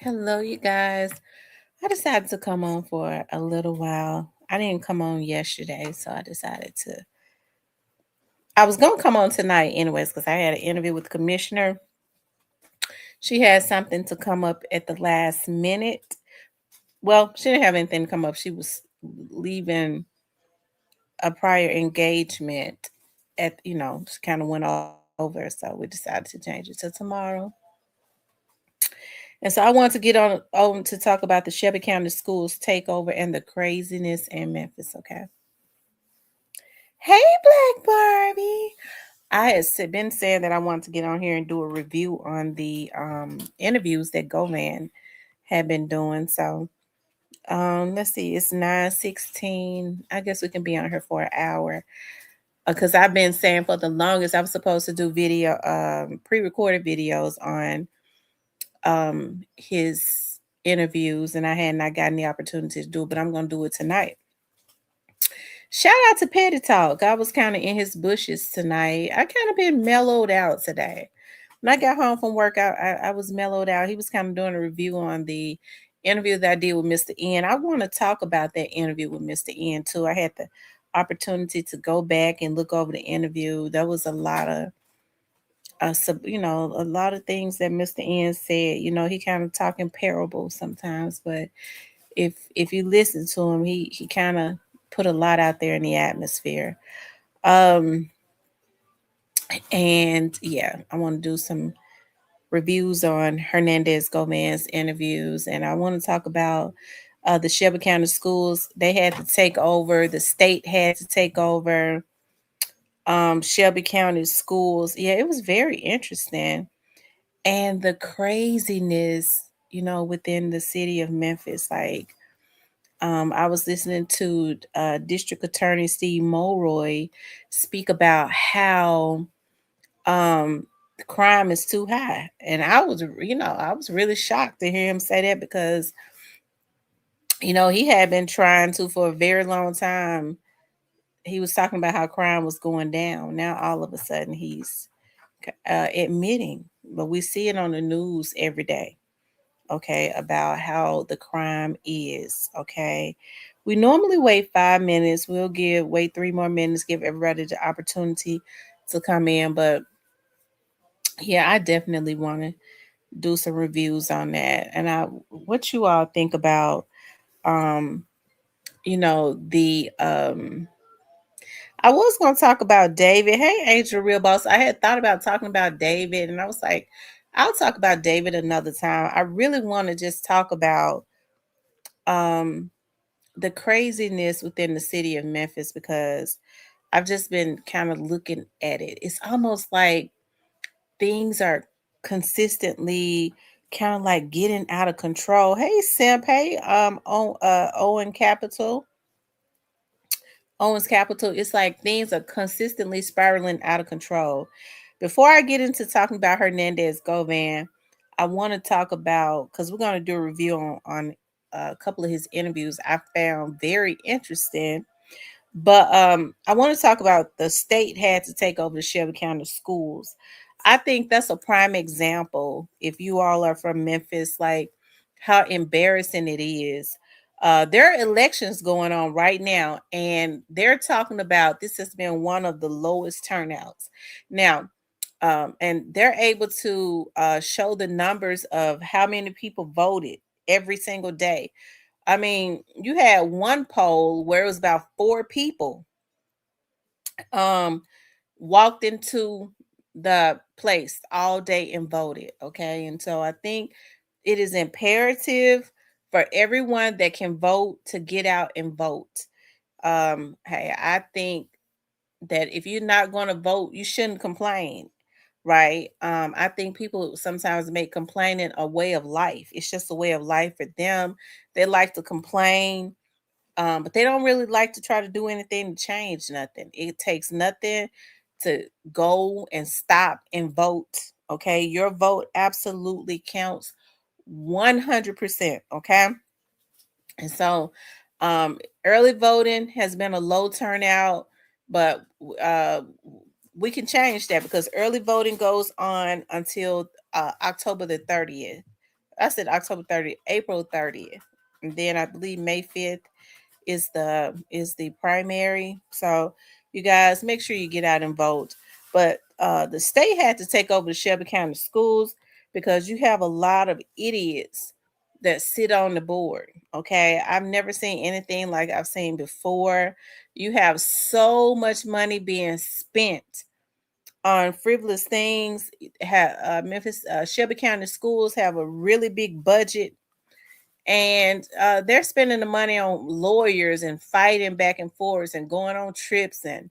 Hello, you guys. I decided to come on for a little while. I didn't come on yesterday, so I decided to. I was going to come on tonight, anyways, because I had an interview with the commissioner. She had something to come up at the last minute. Well, she didn't have anything to come up. She was leaving a prior engagement just kind of went over. So we decided to change it to tomorrow. And so I wanted to get on to talk about the Shelby County Schools takeover and the craziness in Memphis. Okay. Hey, Black Barbie. I had been saying that I wanted to get on here and do a review on the interviews that Goan had been doing. So let's see, it's 9:16. I guess we can be on here for an hour. Because I've been saying for the longest I was supposed to do video pre-recorded videos on his interviews, and I had not gotten the opportunity to do it, but I'm gonna do it tonight. Shout out to Petty Talk. I was kind of in his bushes tonight. I kind of been mellowed out today. When I got home from work, I was mellowed out. He was kind of doing a review on the interview that I did with Mr. N. I want to talk about that interview with Mr. N too. I had the opportunity to go back and look over the interview. There was a lot of a lot of things that Mr. N said. He kind of talking parables sometimes, but if you listen to him, he kind of put a lot out there in the atmosphere. Um, and yeah, I want to do some reviews on Hernandez Goan's interviews, and I want to talk about the Shelby County schools. They had to take over. The state had to take over. Shelby County schools. Yeah, it was very interesting, and the craziness, within the city of Memphis. Like, I was listening to District Attorney Steve Mulroy speak about how um, crime is too high, and I was really shocked to hear him say that because he had been trying to for a very long time. He was talking about how crime was going down. Now all of a sudden he's admitting, but we see it on the news every day, okay, about how the crime is, okay. We normally wait 5 minutes. Wait 3 more minutes, give everybody the opportunity to come in. But yeah, I definitely want to do some reviews on that. And what you all think about, um, the I was going to talk about David. Hey, Angel Real Boss. I had thought about talking about David, and I was like, I'll talk about David another time. I really want to just talk about um the craziness within the city of Memphis because I've just been kind of looking at it. It's almost like things are consistently kind of like getting out of control. Hey Simp, hey Owen Capital. Owens Capital, it's like things are consistently spiraling out of control. Before I get into talking about Hernandez Govan, I want to talk about because we're going to do a review on a couple of his interviews I found very interesting. But I want to talk about the state had to take over the Shelby County schools. I think that's a prime example. If you all are from Memphis, like how embarrassing it is. There are elections going on right now, and they're talking about this has been one of the lowest turnouts. Now, and they're able to show the numbers of how many people voted every single day. I mean, you had one poll where it was about four people um walked into the place all day and voted. Okay. And so I think it is imperative for everyone that can vote to get out and vote. Hey, I think that if you're not going to vote, you shouldn't complain, right? I think people sometimes make complaining a way of life. It's just a way of life for them. They like to complain, but they don't really like to try to do anything to change nothing. It takes nothing to go and stop and vote. Okay, your vote absolutely counts 100%. Okay, and so early voting has been a low turnout, but uh, we can change that because early voting goes on until October the 30th. I said October 30th, April 30th. And then I believe May 5th is the primary. So you guys make sure you get out and vote. But the state had to take over the Shelby County schools because you have a lot of idiots that sit on the board. Okay. I've never seen anything like I've seen before. You have so much money being spent on frivolous things. Memphis, Shelby County schools have a really big budget, and they're spending the money on lawyers and fighting back and forth and going on trips and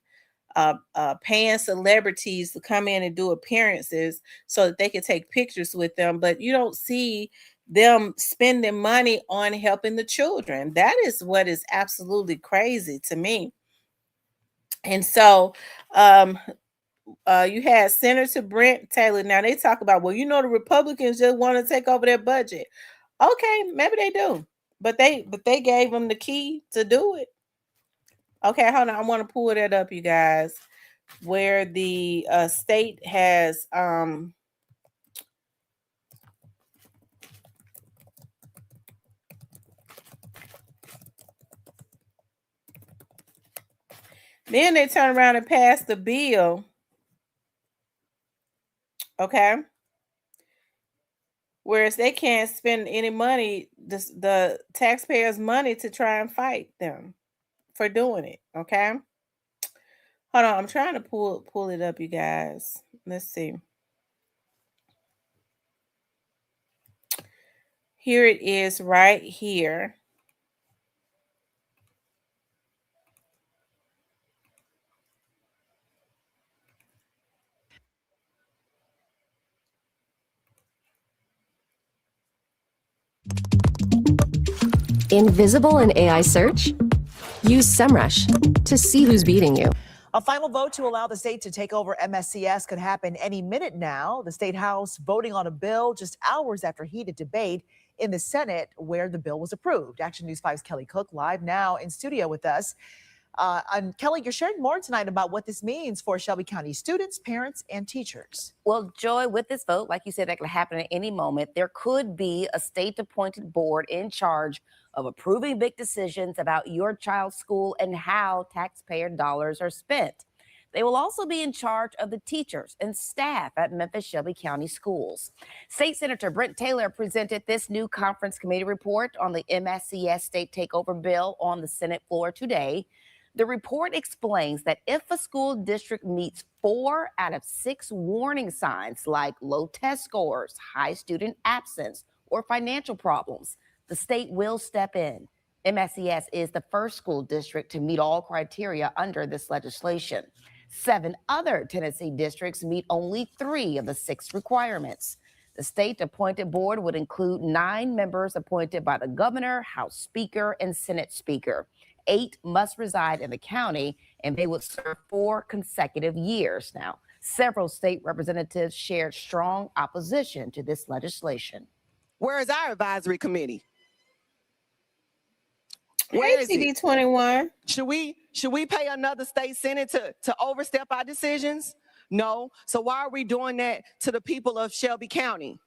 paying celebrities to come in and do appearances so that they can take pictures with them. But you don't see them spending money on helping the children. That is what is absolutely crazy to me. And so you had Senator Brent Taylor. Now they talk about, well, the Republicans just want to take over their budget. Okay, maybe they do, but they gave them the key to do it. Okay, hold on. I want to pull that up, you guys, where the state has then they turn around and pass the bill. Okay. Whereas they can't spend any money, the taxpayers' money, to try and fight them for doing it. Okay. Hold on, I'm trying to pull it up, you guys. Let's see. Here it is right here. Invisible in AI search? Use SEMrush to see who's beating you. A final vote to allow the state to take over MSCS could happen any minute now. The State House voting on a bill just hours after heated debate in the Senate where the bill was approved. Action News 5's Kelly Cook live now in studio with us. And Kelly, you're sharing more tonight about what this means for Shelby County students, parents, and teachers. Well, Joy, with this vote, like you said, that could happen at any moment. There could be a state-appointed board in charge of approving big decisions about your child's school and how taxpayer dollars are spent. They will also be in charge of the teachers and staff at Memphis Shelby County schools. State Senator Brent Taylor presented this new conference committee report on the MSCS state takeover bill on the Senate floor today. The report explains that if a school district meets 4 out of 6 warning signs like low test scores, high student absence, or financial problems, the state will step in. MSCS is the first school district to meet all criteria under this legislation. 7 other Tennessee districts meet only 3 of the 6 requirements. The state-appointed board would include 9 members appointed by the governor, House Speaker, and Senate Speaker. 8 must reside in the county, and they would serve 4 consecutive years. Now, several state representatives shared strong opposition to this legislation. Where is our advisory committee? Where is TV 21? Should we pay another state senate to overstep our decisions? No. So why are we doing that to the people of Shelby County?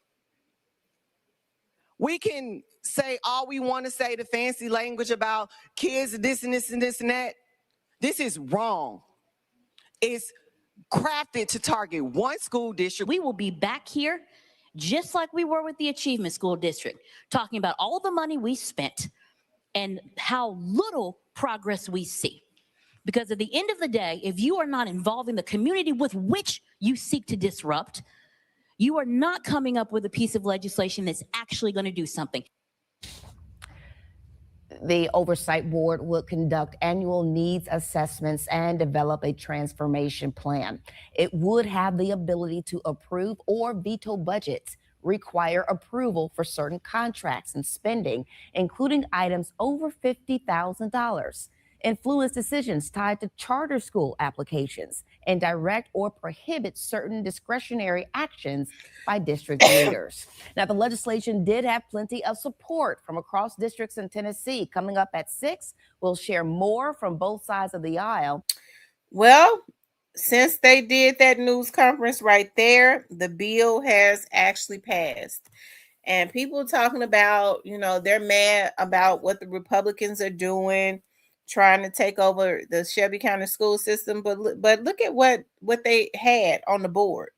We can say all we want to say, the fancy language about kids, this and this and this and that. This is wrong. It's crafted to target one school district. We will be back here just like we were with the Achievement School District, talking about all the money we spent and how little progress we see. Because at the end of the day, if you are not involving the community with which you seek to disrupt, you are not coming up with a piece of legislation that's actually going to do something. The Oversight Board will conduct annual needs assessments and develop a transformation plan. It would have the ability to approve or veto budgets, require approval for certain contracts and spending, including items over $50,000, influence decisions tied to charter school applications, and direct or prohibit certain discretionary actions by district leaders. Now, the legislation did have plenty of support from across districts in Tennessee. Coming up at 6, we'll share more from both sides of the aisle. Well, since they did that news conference right there, the bill has actually passed. And people talking about, they're mad about what the Republicans are doing, trying to take over the Shelby County school system. But look at what they had on the board.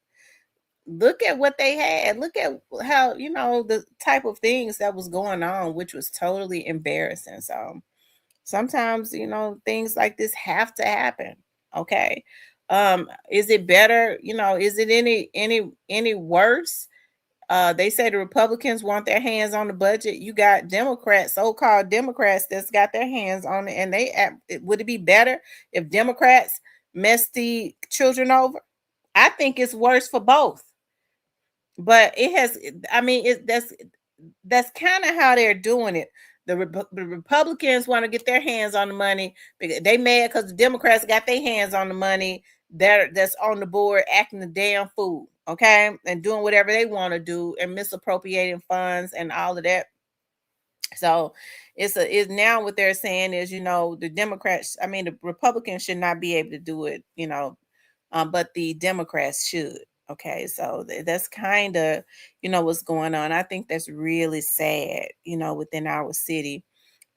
Look at what they had. Look at how, the type of things that was going on, which was totally embarrassing. So sometimes, things like this have to happen. Okay. Is it better? Is it any worse? They say the Republicans want their hands on the budget. You got Democrats, so-called Democrats, that's got their hands on it. And would it be better if Democrats mess the children over? I think it's worse for both. But it has, I mean, that's kind of how they're doing it. The Republicans want to get their hands on the money because they mad because the Democrats got their hands on the money that's on the board acting the damn fool, okay, and doing whatever they want to do and misappropriating funds and all of that. So it's now what they're saying is, the Democrats, I mean, the Republicans should not be able to do it, but the Democrats should. Okay, so that's kind of, what's going on. I think that's really sad, within our city.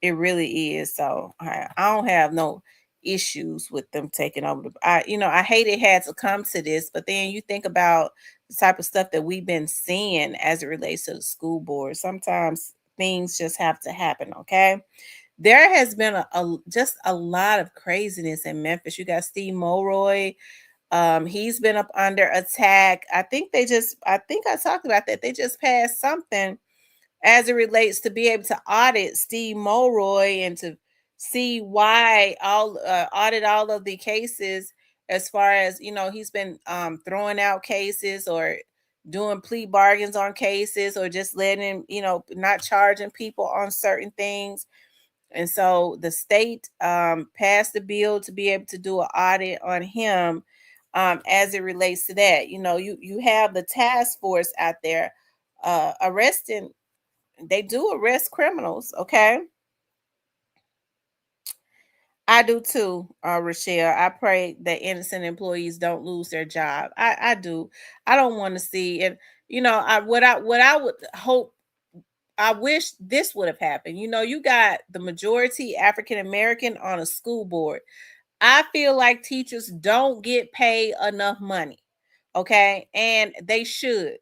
It really is. So I don't have no issues with them taking over. I hate it had to come to this, but then you think about the type of stuff that we've been seeing as it relates to the school board. Sometimes things just have to happen. Okay. There has been just a lot of craziness in Memphis. You got Steve Mulroy. He's been up under attack. I think I talked about that. They just passed something as it relates to be able to audit Steve Mulroy and to see why audit all of the cases, as far as, he's been throwing out cases or doing plea bargains on cases or just letting, not charging people on certain things. And so the state passed the bill to be able to do an audit on him as it relates to that. You have the task force out there arresting. They do arrest criminals, okay? I do too, Rochelle. I pray that innocent employees don't lose their job. I do. I don't want to see it. What I would hope, I wish this would have happened. You got the majority African American on a school board. I feel like teachers don't get paid enough money. Okay. And they should.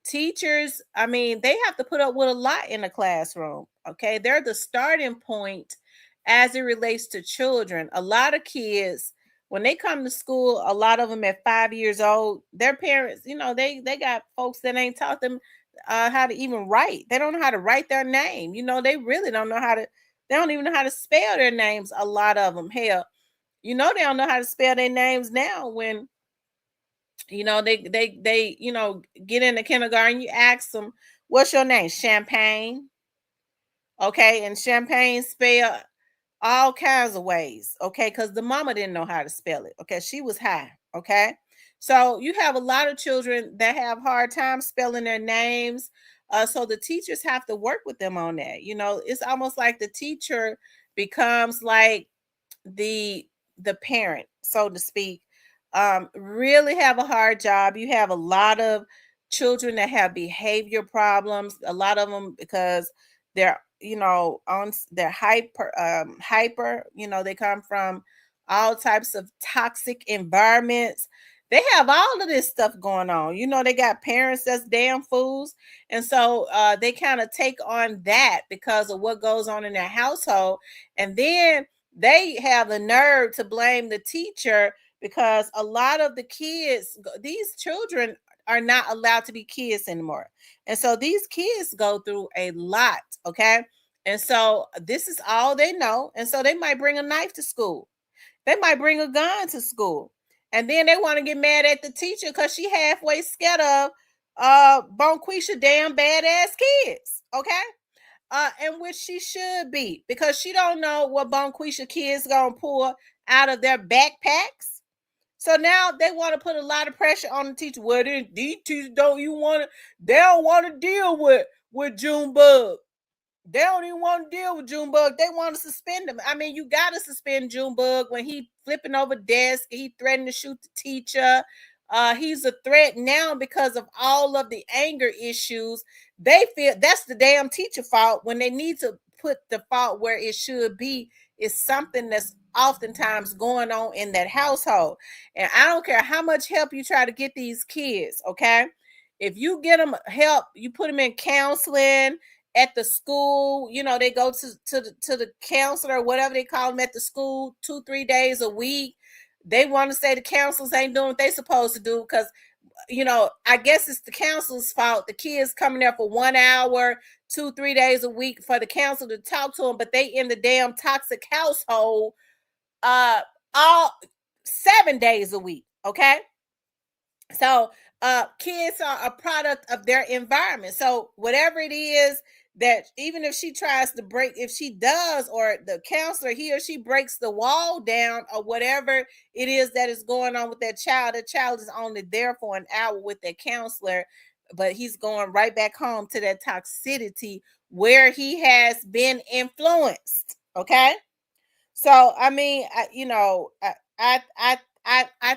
Teachers, I mean, they have to put up with a lot in the classroom. Okay. They're the starting point as it relates to children. A lot of kids, when they come to school, a lot of them at 5 years old, their parents, they got folks that ain't taught them how to even write. They don't know how to write their name. They really don't know they don't even know how to spell their names. A lot of them, hell, they don't know how to spell their names now when, they get into kindergarten. You ask them, what's your name? Champagne. Okay. And Champagne spell all kinds of ways. Okay. Because the mama didn't know how to spell it. Okay. She was high. Okay. So you have a lot of children that have hard time spelling their names. So the teachers have to work with them on that. It's almost like the teacher becomes like the parent, so to speak. Really have a hard job. You have a lot of children that have behavior problems, a lot of them because they're they're hyper, they come from all types of toxic environments. They have all of this stuff going on. They got parents that's damn fools. And so they kind of take on that because of what goes on in their household. And then they have the nerve to blame the teacher because a lot of the kids, these children are not allowed to be kids anymore. And so these kids go through a lot, okay? And so this is all they know. And so they might bring a knife to school. They might bring a gun to school. And then they want to get mad at the teacher because she halfway scared of Bonquisha damn badass kids, okay? And which she should be, because she don't know what Bonquisha kids gonna pull out of their backpacks. So now they want to put a lot of pressure on the teacher. Well, these teachers they don't want to deal with Junebug. They don't even want to deal with Junebug. They want to suspend him. I mean, you got to suspend Junebug when he flipping over desk. He threatened to shoot the teacher. He's a threat now because of all of the anger issues they feel that's the damn teacher fault when they need to put the fault where it should be is something that's oftentimes going on in that household. And I don't care how much help you try to get these kids, okay? If you get them help, you put them in counseling at the school, you know, they go to the counselor, whatever they call them at the school, 2-3 days a week. They want to say the counselors ain't doing what they supposed to do because, you know, I guess it's the counselor's fault. The kids coming there for 1 hour, 2-3 days a week for the counselor to talk to them, but they in the damn toxic household all 7 days a week. Okay. So kids are a product of their environment. So whatever it is that, even if she tries to break, if she does, or the counselor, he or she breaks the wall down, or whatever it is that is going on with that child, the child is only there for an hour with that counselor, but he's going right back home to that toxicity where he has been influenced. Okay. So I mean, I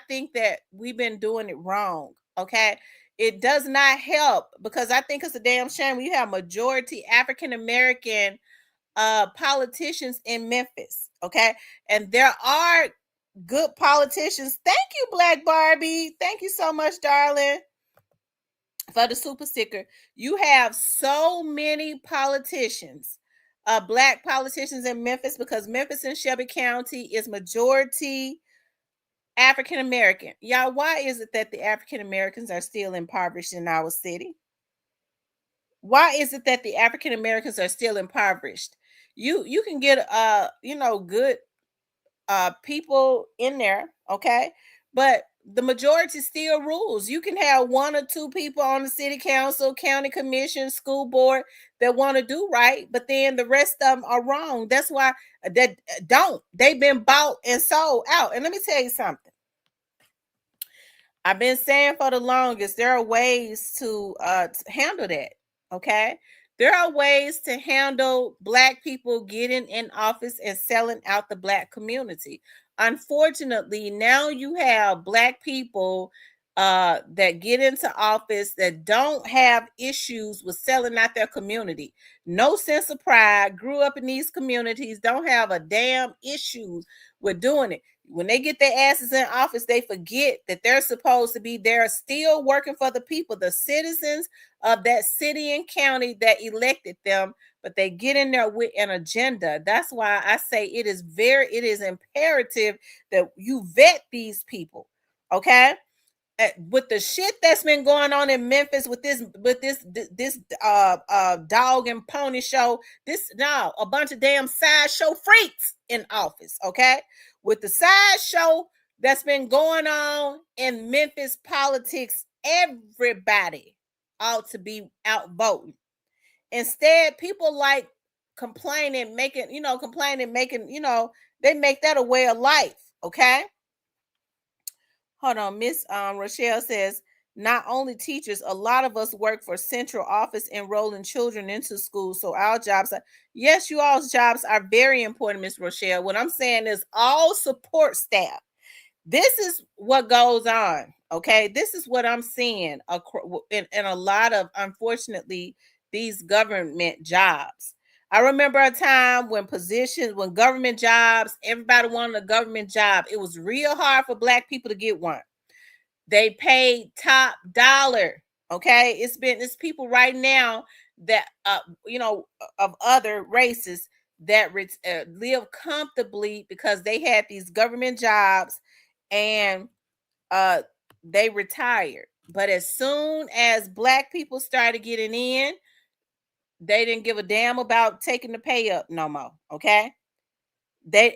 think that we've been doing it wrong. Okay. It does not help because I think it's a damn shame we have majority African American politicians in Memphis. Okay. And there are good politicians. Thank you, Black Barbie. Thank you so much, darling, for the super sticker. You have so many politicians, black politicians in Memphis, because Memphis and Shelby County is majority African American. Y'all, why is it that the African Americans are still impoverished in our city? Why is it that the African Americans are still impoverished? You can get good people in there, okay? But the majority still rules. You can have 1 or 2 people on the city council, county commission, school board that want to do right, but then the rest of them are wrong. That's why that don't. They've been bought and sold out. And let me tell you something. I've been saying for the longest, there are ways to handle that. Okay. There are ways to handle Black people getting in office and selling out the Black community. Unfortunately, now you have Black people that get into office that don't have issues with selling out their community. No sense of pride, grew up in these communities, don't have a damn issue with doing it. When they get their asses in office, they forget that they're supposed to be there still working for the people, the citizens of that city and county that elected them, but they get in there with an agenda. That's why I say it is imperative that you vet these people. Okay. With the shit that's been going on in Memphis with this dog and pony show, a bunch of damn sideshow freaks in office. Okay. With the sideshow that's been going on in Memphis politics, everybody ought to be out voting. Instead, people like complaining, they make that a way of life. Okay. Hold on. Miss Rochelle says, not only teachers, a lot of us work for central office enrolling children into school. So our jobs are, yes, you all's jobs are very important, Miss Rochelle. What I'm saying is all support staff. This is what goes on. Okay. This is what I'm seeing in a lot of, unfortunately, these government jobs. I remember a time when government jobs, everybody wanted a government job. It was real hard for Black people to get one. They paid top dollar. Okay. It's people right now that, of other races that live comfortably because they had these government jobs and they retired. But as soon as Black people started getting in, they didn't give a damn about taking the pay up no more. Okay.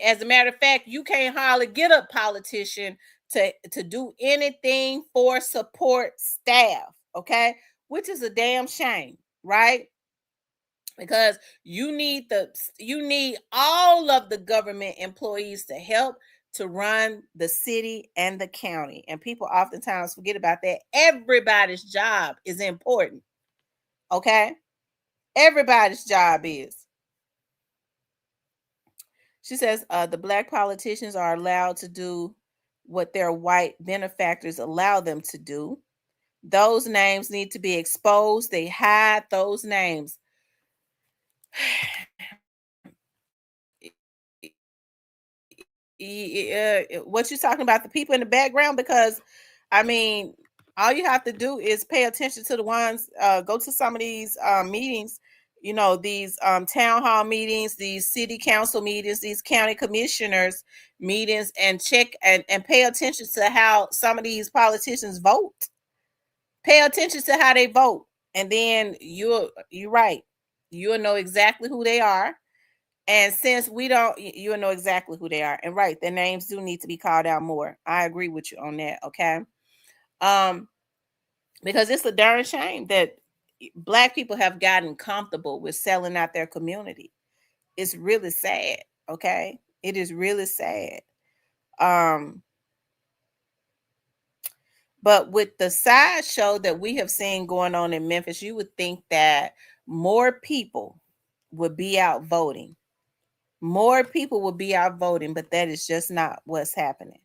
As a matter of fact, you can't hardly get a politician to do anything for support staff. Okay. Which is a damn shame, right? Because you need all of the government employees to help to run the city and the county. And people oftentimes forget about that. Everybody's job is important. Okay. Everybody's job is. She says the Black politicians are allowed to do what their white benefactors allow them to do. Those names need to be exposed. They hide those names. What you talking about, the people in the background? Because I mean, all you have to do is pay attention to the ones, go to some of these meetings, you know, these town hall meetings, these city council meetings, these county commissioners meetings, and check and pay attention to how some of these politicians vote. Pay attention to how they vote, and then you're right, you'll know exactly who they are. And since we don't, you'll know exactly who they are. And right, their names do need to be called out more. I agree with you on that. Okay. Because it's a darn shame that Black people have gotten comfortable with selling out their community. It's really sad. Okay. It is really sad. But with the sideshow that we have seen going on in Memphis, you would think that more people would be out voting. More people will be out voting, but that is just not what's happening.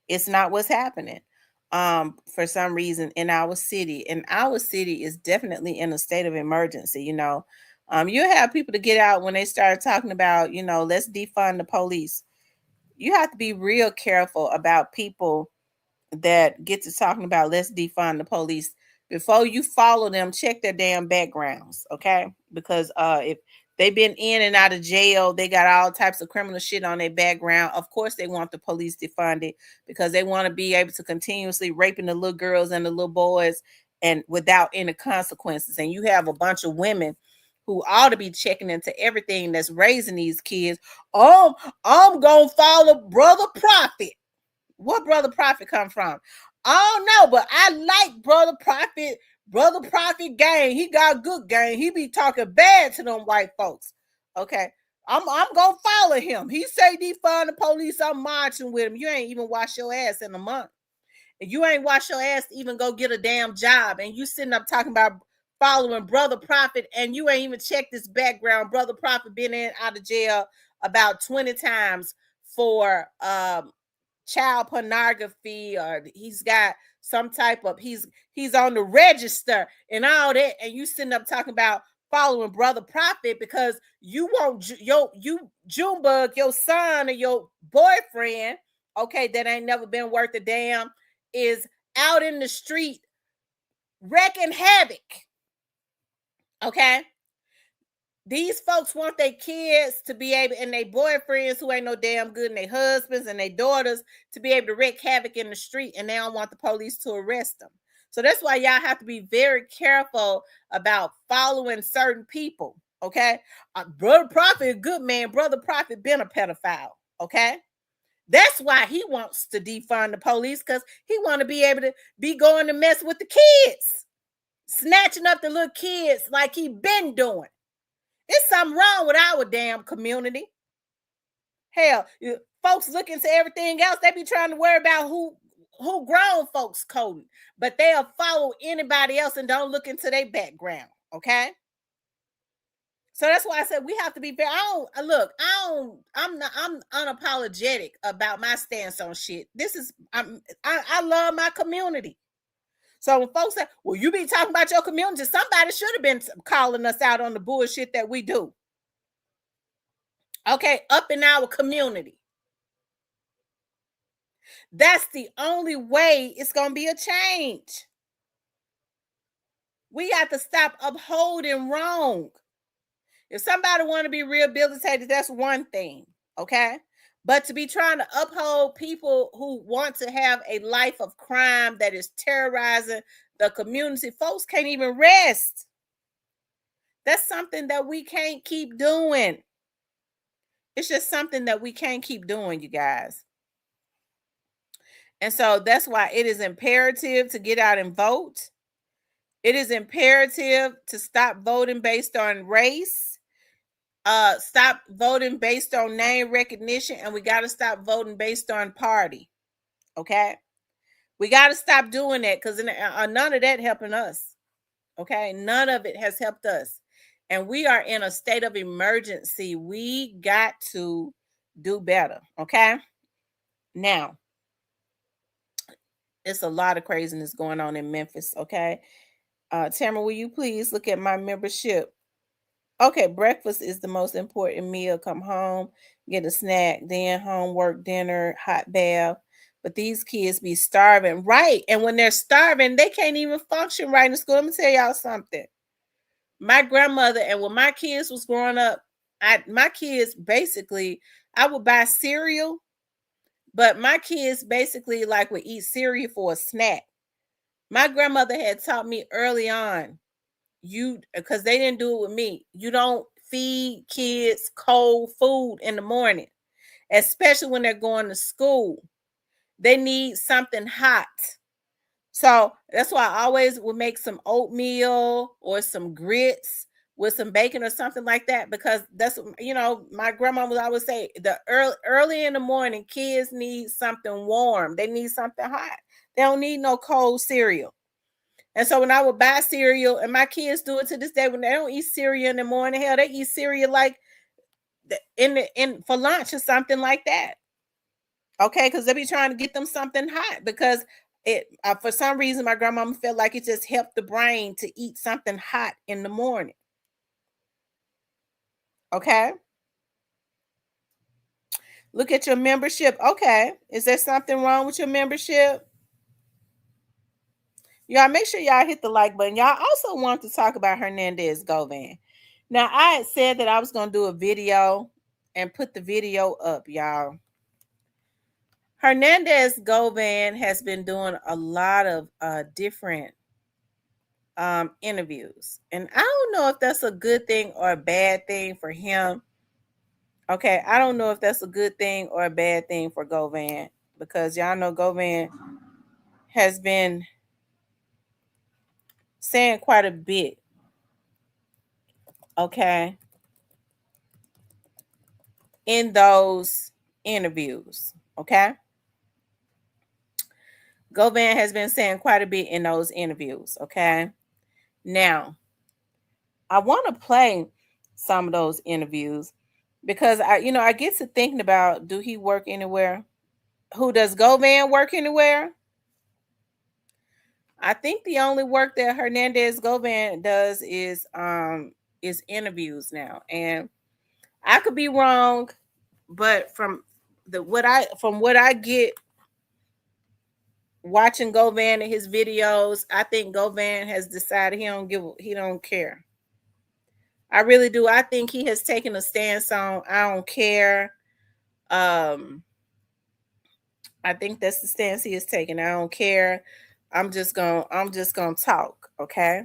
It's not what's happening. For some reason in our city, and our city is definitely in a state of emergency. You know, you have people to get out when they start talking about, you know, let's defund the police. You have to be real careful about people that get to talking about let's defund the police. Before you follow them, check their damn backgrounds, okay? Because if they've been in and out of jail, they got all types of criminal shit on their background. Of course, they want the police defunded because they want to be able to continuously raping the little girls and the little boys and without any consequences. And you have a bunch of women who ought to be checking into everything that's raising these kids. I'm gonna follow Brother Prophet. What Brother Prophet come from? I don't know, but I like Brother Prophet. Brother Prophet gang. He got good gang. He be talking bad to them white folks. Okay. I'm gonna follow him. He say defund the police. I'm marching with him. You ain't even wash your ass in a month. And you ain't wash your ass to even go get a damn job. And you sitting up talking about following Brother Prophet, and you ain't even checked this background. Brother Prophet been in out of jail about 20 times for child pornography, or he's got some type of he's on the register and all that, and you sitting up talking about following Brother Prophet because you want you Junebug, your son or your boyfriend, okay, that ain't never been worth a damn, is out in the street wrecking havoc. Okay. These folks want their kids to be able, and their boyfriends who ain't no damn good, and their husbands and their daughters to be able to wreak havoc in the street, and they don't want the police to arrest them. So that's why y'all have to be very careful about following certain people. Okay. Brother Prophet, a good man. Brother Prophet been a pedophile. Okay. That's why he wants to defund the police, because he want to be able to be going to mess with the kids, snatching up the little kids like he been doing. There's something wrong with our damn community. Hell, folks look into everything else. They be trying to worry about who grown folks coding, but they'll follow anybody else and don't look into their background. Okay. So that's why I said we have to be very. I'm unapologetic about my stance on shit. I love my community. So when folks say, well, you be talking about your community, somebody should have been calling us out on the bullshit that we do. Okay, up in our community. That's the only way it's going to be a change. We have to stop upholding wrong. If somebody want to be rehabilitated, that's one thing, okay? But to be trying to uphold people who want to have a life of crime that is terrorizing the community, folks can't even rest. That's something that we can't keep doing. It's just something that we can't keep doing, you guys. And so that's why it is imperative to get out and vote. It is imperative to stop voting based on race. Stop voting based on name recognition, and we got to stop voting based on party. Okay, we got to stop doing that, because none of that helping us. Okay, none of it has helped us, and we are in a state of emergency. We got to do better. Okay, now It's a lot of craziness going on in Memphis. Okay. Tamara, will you please look at my membership? Okay, breakfast is the most important meal. Come home, get a snack, then homework, dinner, hot bath. But these kids be starving, right? And when they're starving, they can't even function right in school. Let me tell y'all something. My grandmother, and when my kids was growing up, my kids basically, I would buy cereal, but my kids basically like would eat cereal for a snack. My grandmother had taught me early on, because they didn't do it with me, you don't feed kids cold food in the morning, especially when they're going to school. They need something hot. So that's why I always would make some oatmeal or some grits with some bacon or something like that, because that's, my grandma would always say the early in the morning kids need something warm, they need something hot, they don't need no cold cereal. And so when I would buy cereal, and my kids do it to this day, when they don't eat cereal in the morning, hell, they eat cereal like in for lunch or something like that. Okay, because they be trying to get them something hot, because it for some reason my grandmama felt like it just helped the brain to eat something hot in the morning. Okay. Look at your membership. Okay. Is there something wrong with your membership? Y'all make sure y'all hit the like button. Y'all also want to talk about Hernandez Goan. Now, I had said that I was going to do a video and put the video up, y'all. Hernandez Goan has been doing a lot of different interviews. And I don't know if that's a good thing or a bad thing for him. Okay, I don't know if that's a good thing or a bad thing for Goan, because y'all know Goan has been saying quite a bit. Okay, in those interviews. Okay, Goan has been saying quite a bit in those interviews. Okay, now I want to play some of those interviews, because I get to thinking about, do he work anywhere? Who does Goan work anywhere? I think the only work that Hernandez Goan does is interviews now. And I could be wrong, but from what I get watching Goan and his videos, I think Goan has decided he don't care. I really do. I think he has taken a stance on I don't care. I think that's the stance he is taking. I don't care. I'm just gonna talk. Okay.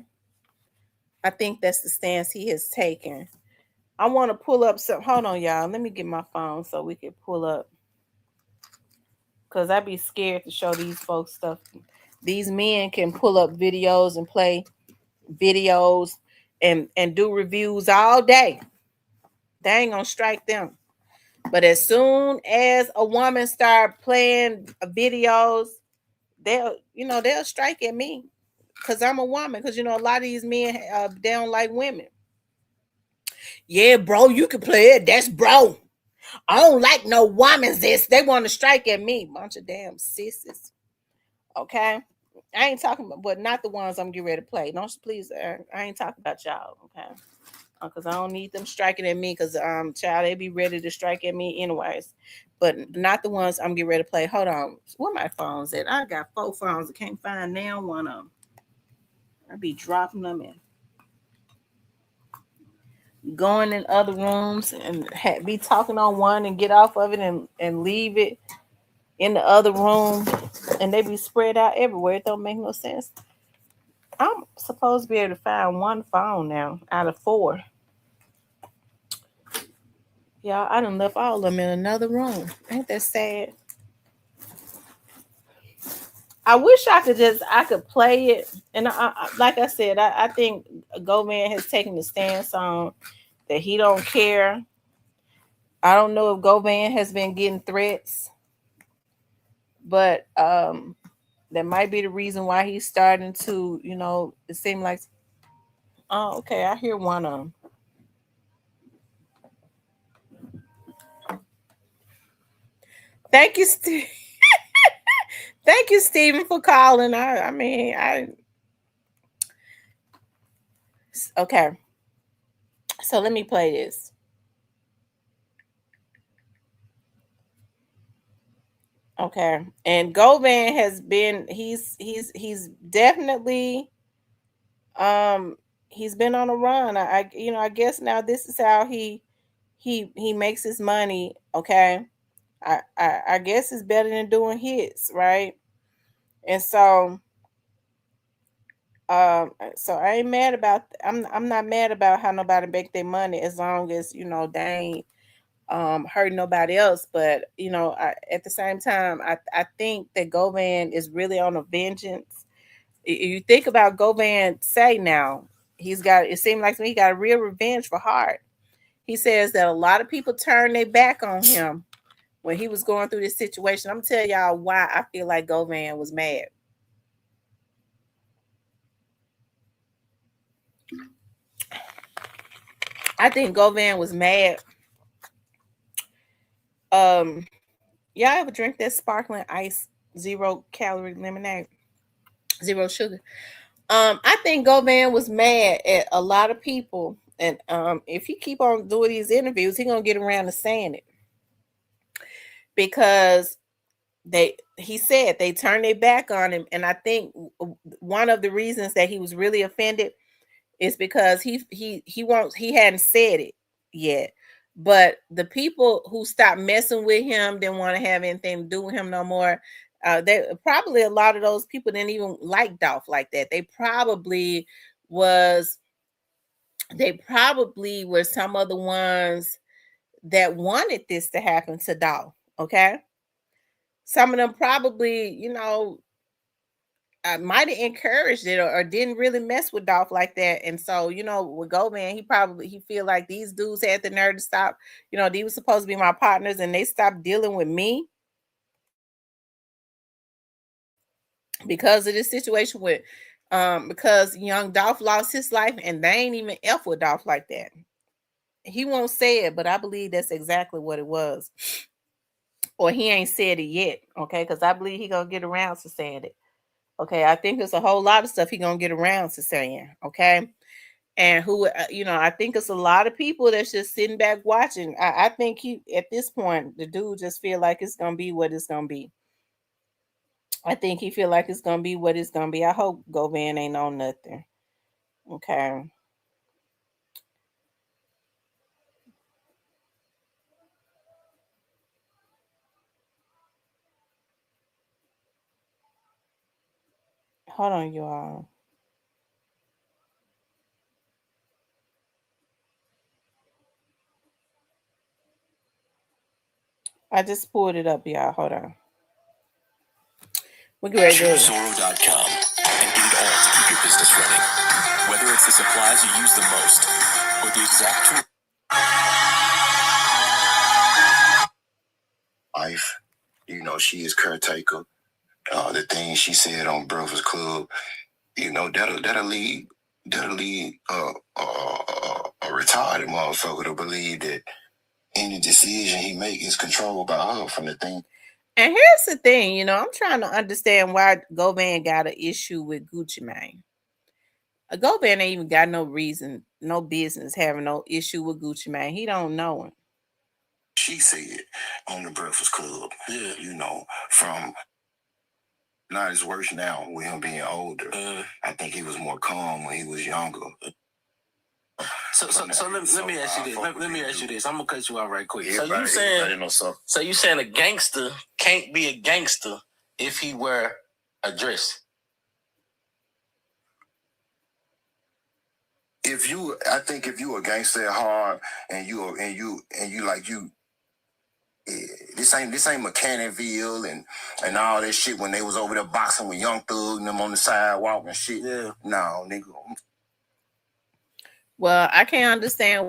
I think that's the stance he has taken. I want to pull up some. Hold on, y'all. Let me get my phone so we can pull up. Because I'd be scared to show these folks stuff. These men can pull up videos and play videos and do reviews all day. They ain't gonna strike them. But as soon as a woman start playing videos, they'll strike at me, because I'm a woman. Because a lot of these men, they don't like women. Yeah, bro, you can play it. That's bro. I don't like no woman's this. They want to strike at me. Bunch of damn sissies. Okay. I ain't talking about, but not the ones I'm getting ready to play. Don't please. I ain't talking about y'all. Okay. Because I don't need them striking at me, because child, they be ready to strike at me anyways. But not the ones I'm getting ready to play. Hold on. Where my phones at? I got 4 phones. I can't find now one of them. I be dropping them in. Going in other rooms and be talking on one and get off of it and leave it in the other room, and they be spread out everywhere. It don't make no sense. I'm supposed to be able to find one phone now out of 4. Y'all, I done left all of them in another room. Ain't that sad? I wish I could play it. And like I said, I think Goan has taken the stance on that he don't care. I don't know if Goan has been getting threats, but that might be the reason why he's starting to, it seemed like, oh, okay, I hear one of them. Thank you, Steve. Thank you, Stephen, for calling. Okay. So let me play this. Okay. And Govan has been he's definitely um he's been on a run. I guess now this is how he makes his money. Okay. I guess it's better than doing hits, right? And so I ain't mad about I'm not mad about how nobody make their money as long as they ain't hurting nobody else. But at the same time, I think that Govan is really on a vengeance. You think about Govan say now, it seemed like to me he got a real revenge for Hart. He says that a lot of people turned their back on him when he was going through this situation. I'm gonna tell y'all why I feel like Govan was mad. I think Govan was mad. Y'all ever drink that sparkling ice 0-calorie lemonade, 0 sugar? I think Govan was mad at a lot of people, and if he keep on doing these interviews, he gonna get around to saying it because he said they turned their back on him, and I think one of the reasons that he was really offended is because he hadn't said it yet, but the people who stopped messing with him didn't want to have anything to do with him no more. They probably, a lot of those people didn't even like Dolph like that. They probably were some of the ones that wanted this to happen to Dolph. Okay, some of them probably might have encouraged it, or didn't really mess with Dolph like that. And so, with Govan, he feel like these dudes had the nerve to stop. These were supposed to be my partners, and they stopped dealing with me because of this situation with because young Dolph lost his life, and they ain't even F with Dolph like that. He won't say it, but I believe that's exactly what it was. Or he ain't said it yet, okay? Because I believe he gonna get around to saying it. Okay, I think there's a whole lot of stuff he gonna get around to saying, okay? And I think it's a lot of people that's just sitting back watching. I think at this point, the dude just feel like it's gonna be what it's gonna be. I think he feel like it's gonna be what it's gonna be. I hope Govan ain't on nothing. Okay. Hold on, y'all. I just pulled it up, y'all. Hold on. We're ready to go. Zoro.com and do it all to keep your business running. Whether it's the supplies you use the most or the exact tool. Wife, she is caretaker. The things she said on Breakfast Club, that'll lead a retarded motherfucker to believe that any decision he make is controlled by her from the thing. And here's the thing, I'm trying to understand why Govan got an issue with Gucci Mane. Govan ain't even got no reason, no business having no issue with Gucci Mane. He don't know him. She said on the Breakfast Club, from not his worst now with him being older. I think he was more calm when he was younger. So let me ask you this. Let me ask you this. I'm gonna cut you out right quick. So you saying a gangster can't be a gangster if he wear a dress? I think if you a gangster at heart and you this ain't Mechanicsville and all that shit when they was over there boxing with Young Thug and them on the sidewalk and shit. Yeah. No, nigga. Well, I can't understand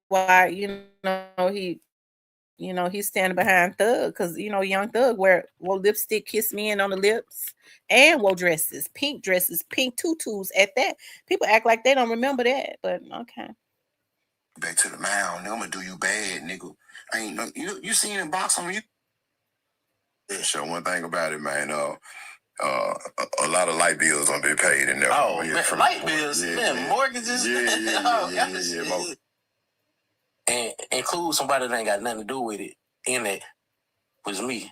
why, he's standing behind Thug, because, Young Thug wore lipstick, kiss me in on the lips, and wore dresses, pink tutus at that. People act like they don't remember that, but okay. Back to the mound, I'm gonna do you bad, nigga. I ain't no, you seen him box on you. So one thing about it, man, a lot of light bills don't be paid in there. Oh, man, light bills, mortgages. Yeah. And include somebody that ain't got nothing to do with it in it was me.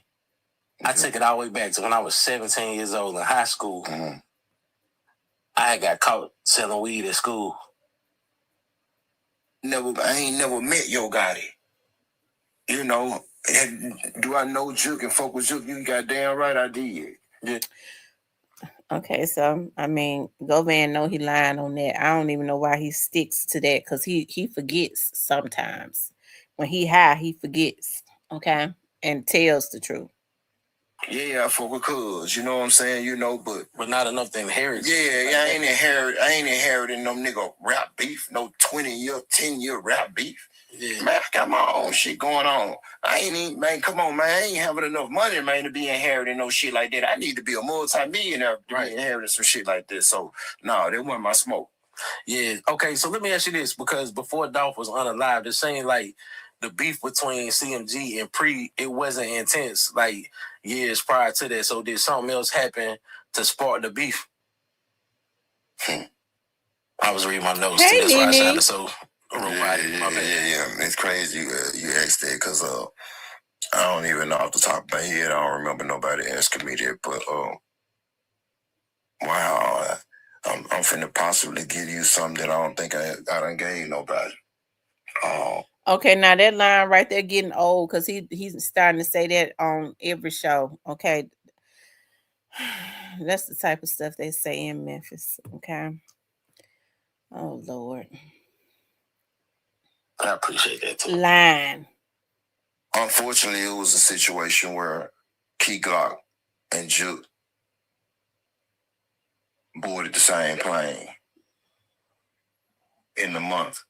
I took it all the way back to when I was 17 years old in high school. Mm-hmm. I had got caught selling weed at school. I ain't never met Yo Gotti. You know, do I know Juke and fuck with Juke? You goddamn right I did. Yeah. Okay, so I mean, Govan know he lying on that. I don't even know why he sticks to that because he forgets sometimes. When he high, he forgets. Okay, and tells the truth. Yeah, I fuck with cuz, you know what I'm saying? You know, but not enough to inherit. Yeah, I ain't inheriting no nigga rap beef, no 20-year, 10-year rap beef. Yeah. Man, I got my own shit going on. I ain't even, man, come on, man. I ain't having enough money, man, to be inheriting no shit like that. I need to be a multi-millionaire to be inheriting some shit like this. So, no, that wasn't my smoke. Yeah. Okay, so let me ask you this, because before Dolph was unalived, it seemed like the beef between CMG and Pre, it wasn't intense like years prior to that. So did something else happen to spark the beef? I was reading my notes too. That's why I sounded so robotic. Yeah. It's crazy you asked that because I don't even know off the top of my head. I don't remember nobody asking me that. But wow, I'm finna possibly give you something that I don't think I done gave nobody. Okay, now that line right there getting old because he's starting to say that on every show. Okay, that's the type of stuff they say in Memphis. Okay. Oh Lord. I appreciate that too. Line. Unfortunately, it was a situation where Key Glock and Juke boarded the same plane in the month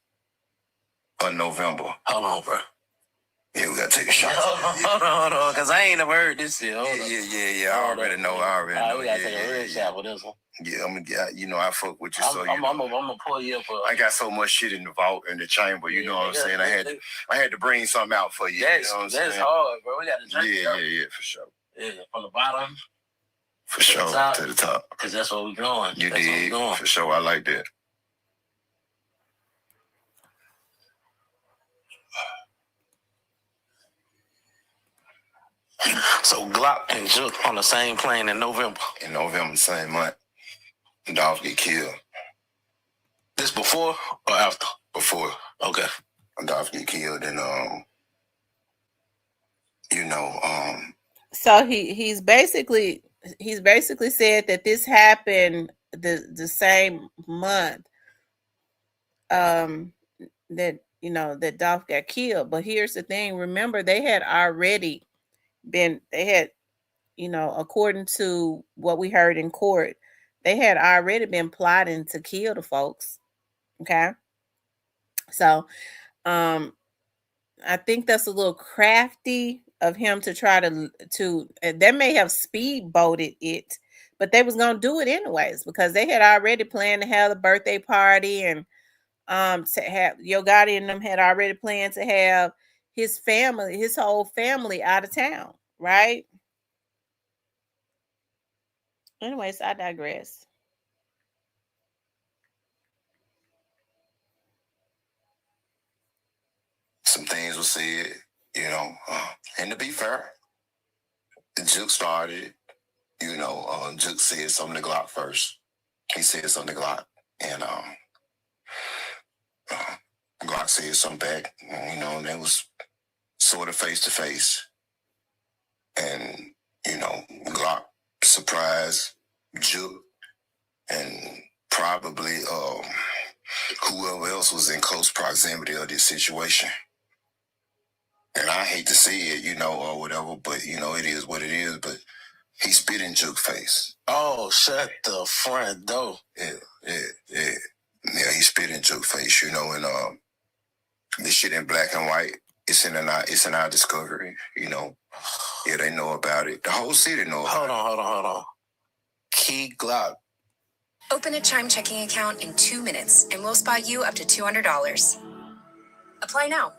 of November. Hold on, bro. Yeah, we gotta take a shot. Hold on, because I ain't never heard this shit. Yeah. I already know. We gotta take a real shot with this one. Yeah, I'm gonna. You know, I fuck with you. I'm gonna pull you up. I got so much shit in the vault in the chamber. You know what I'm saying? I had to bring something out for you. That's, you know what I'm that's saying? hard, bro. We got to drink. Yeah, for sure. Yeah, from the bottom. For sure, to the top. Because that's where we going. You did. For sure, I like that. So Glock and Juke on the same plane in November. In November, same month, Dolph get killed. This before or after? Before. Okay. Dolph get killed, and So he's basically said that this happened the same month that Dolph got killed. But here's the thing, remember they had according to what we heard in court, they had already been plotting to kill the folks. Okay. So I think that's a little crafty of him to try to they may have speedboated it, but they was gonna do it anyways because they had already planned to have the birthday party, and to have Yo Gotti and them had already planned to have his whole family out of town, right? Anyways, I digress. Some things were said, and to be fair, Juke started, Juke said something to Glock first. He said something to Glock, and Glock said something back, and that was sort of face to face. And, Glock surprised Juke and probably whoever else was in close proximity of this situation. And I hate to see it, or whatever, but, it is what it is. But he spit in Juke's face. Oh, shut the front door. Yeah, he spit in Juke's face, and this shit in black and white. It's in our discovery, Yeah, they know about it. The whole city know about it. Hold on. Key Glock. Open a Chime checking account in 2 minutes, and we'll spot you up to $200. Apply now.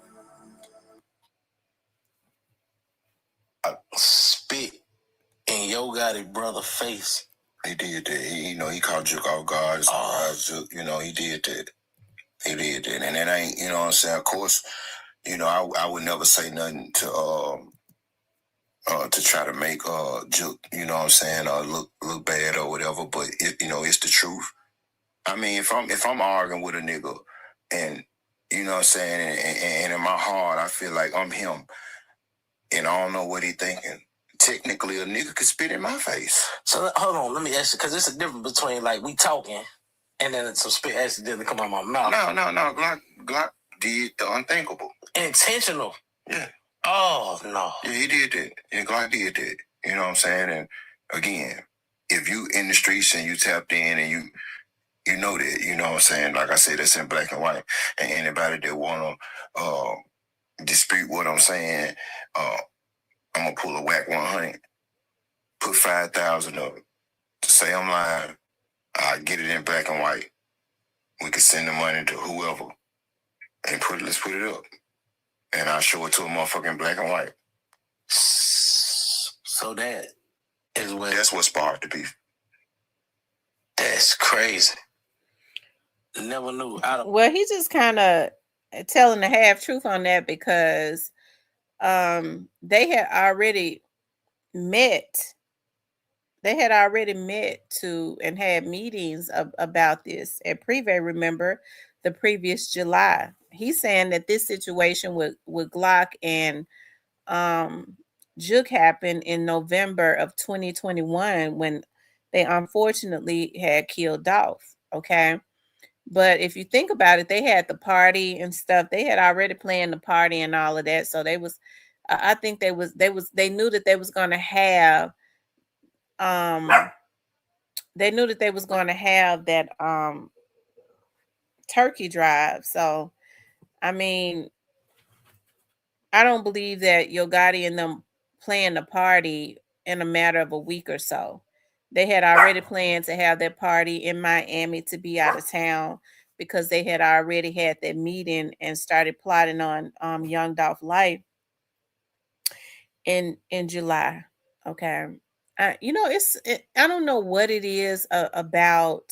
Spit in Yo Gotti brother face. He did that. He caught Juke off guard. He did that. He did that. And it ain't, you know what I'm saying? Of course, I would never say nothing to try to make Juke, you know what I'm saying, look bad or whatever, but it's the truth. I mean, if I'm arguing with a nigga and you know what I'm saying, and in my heart I feel like I'm him and I don't know what he thinking, technically a nigga could spit in my face. So hold on, let me ask you, because it's a difference between like we talking and then some spit accidentally come out of my mouth. No. Glock did the unthinkable. Intentional. Yeah. Oh no. Yeah, he did that. And Glock did that. You know what I'm saying? And again, if you in the streets and you tapped in and you know that, you know what I'm saying? Like I said, that's in black and white. And anybody that wanna dispute what I'm saying, I'm gonna pull a whack 100, put 5,000 of it to say I'm lying. I get it in black and white. We can send the money to whoever and let's put it up. And I'll show it to a motherfucking black and white. So that's what sparked the beef. That's crazy. Never knew. Well, he just kind of telling the half truth on that because they had already met. They had already met and had meetings about this at Privé. Remember, the previous July. He's saying that this situation with Glock and Juke happened in November of 2021 when they unfortunately had killed Dolph. Okay. But if you think about it, they had the party and stuff. They had already planned the party and all of that. So I think they knew that they was going to have, they knew that they was going to have that, turkey drive. So, I mean, I don't believe that Yo Gotti and them planned the party in a matter of a week or so. They had already planned to have their party in Miami to be out of town because they had already had that meeting and started plotting on young Dolph life in July. Okay. I don't know what it is about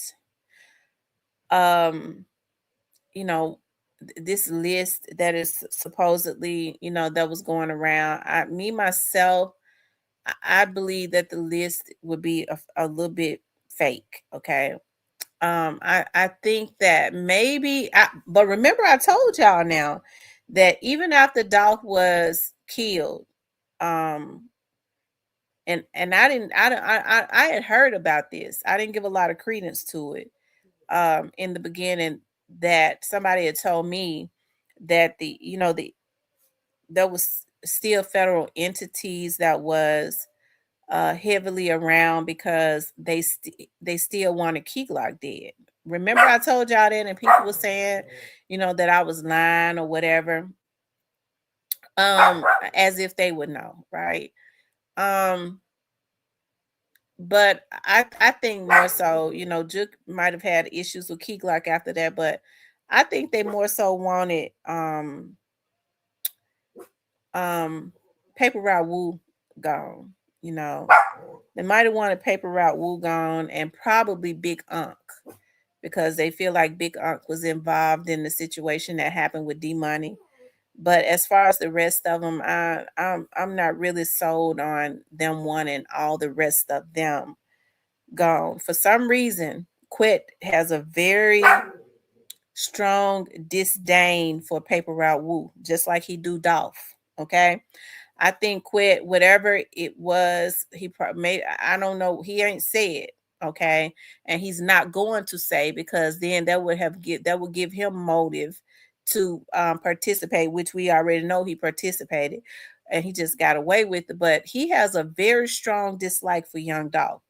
this list that is supposedly, that was going around. I believe that the list would be a little bit fake. Okay. I think that but remember I told y'all now that even after Dolph was killed, and I had heard about this. I didn't give a lot of credence to it in the beginning, that somebody had told me that there was still federal entities that was heavily around because they still wanted Key Glock dead. Remember I told y'all that, and people were saying, that I was lying or whatever, as if they would know, right? But I think more so, Juke might have had issues with Key Glock after that, but I think they more so wanted Paper Route Wu gone. They might have wanted Paper Route Wu gone and probably Big Unc, because they feel like Big Unc was involved in the situation that happened with D-Money. But as far as the rest of them, I'm not really sold on them wanting all the rest of them gone. For some reason, Quet has a very strong disdain for Paper Route Wu, just like he do Dolph. Okay. I think Quet, whatever it was, he made, I don't know, he ain't said, okay, and he's not going to say, because then that would give him motive to participate, which we already know he participated, and he just got away with it. But he has a very strong dislike for Young Dolph.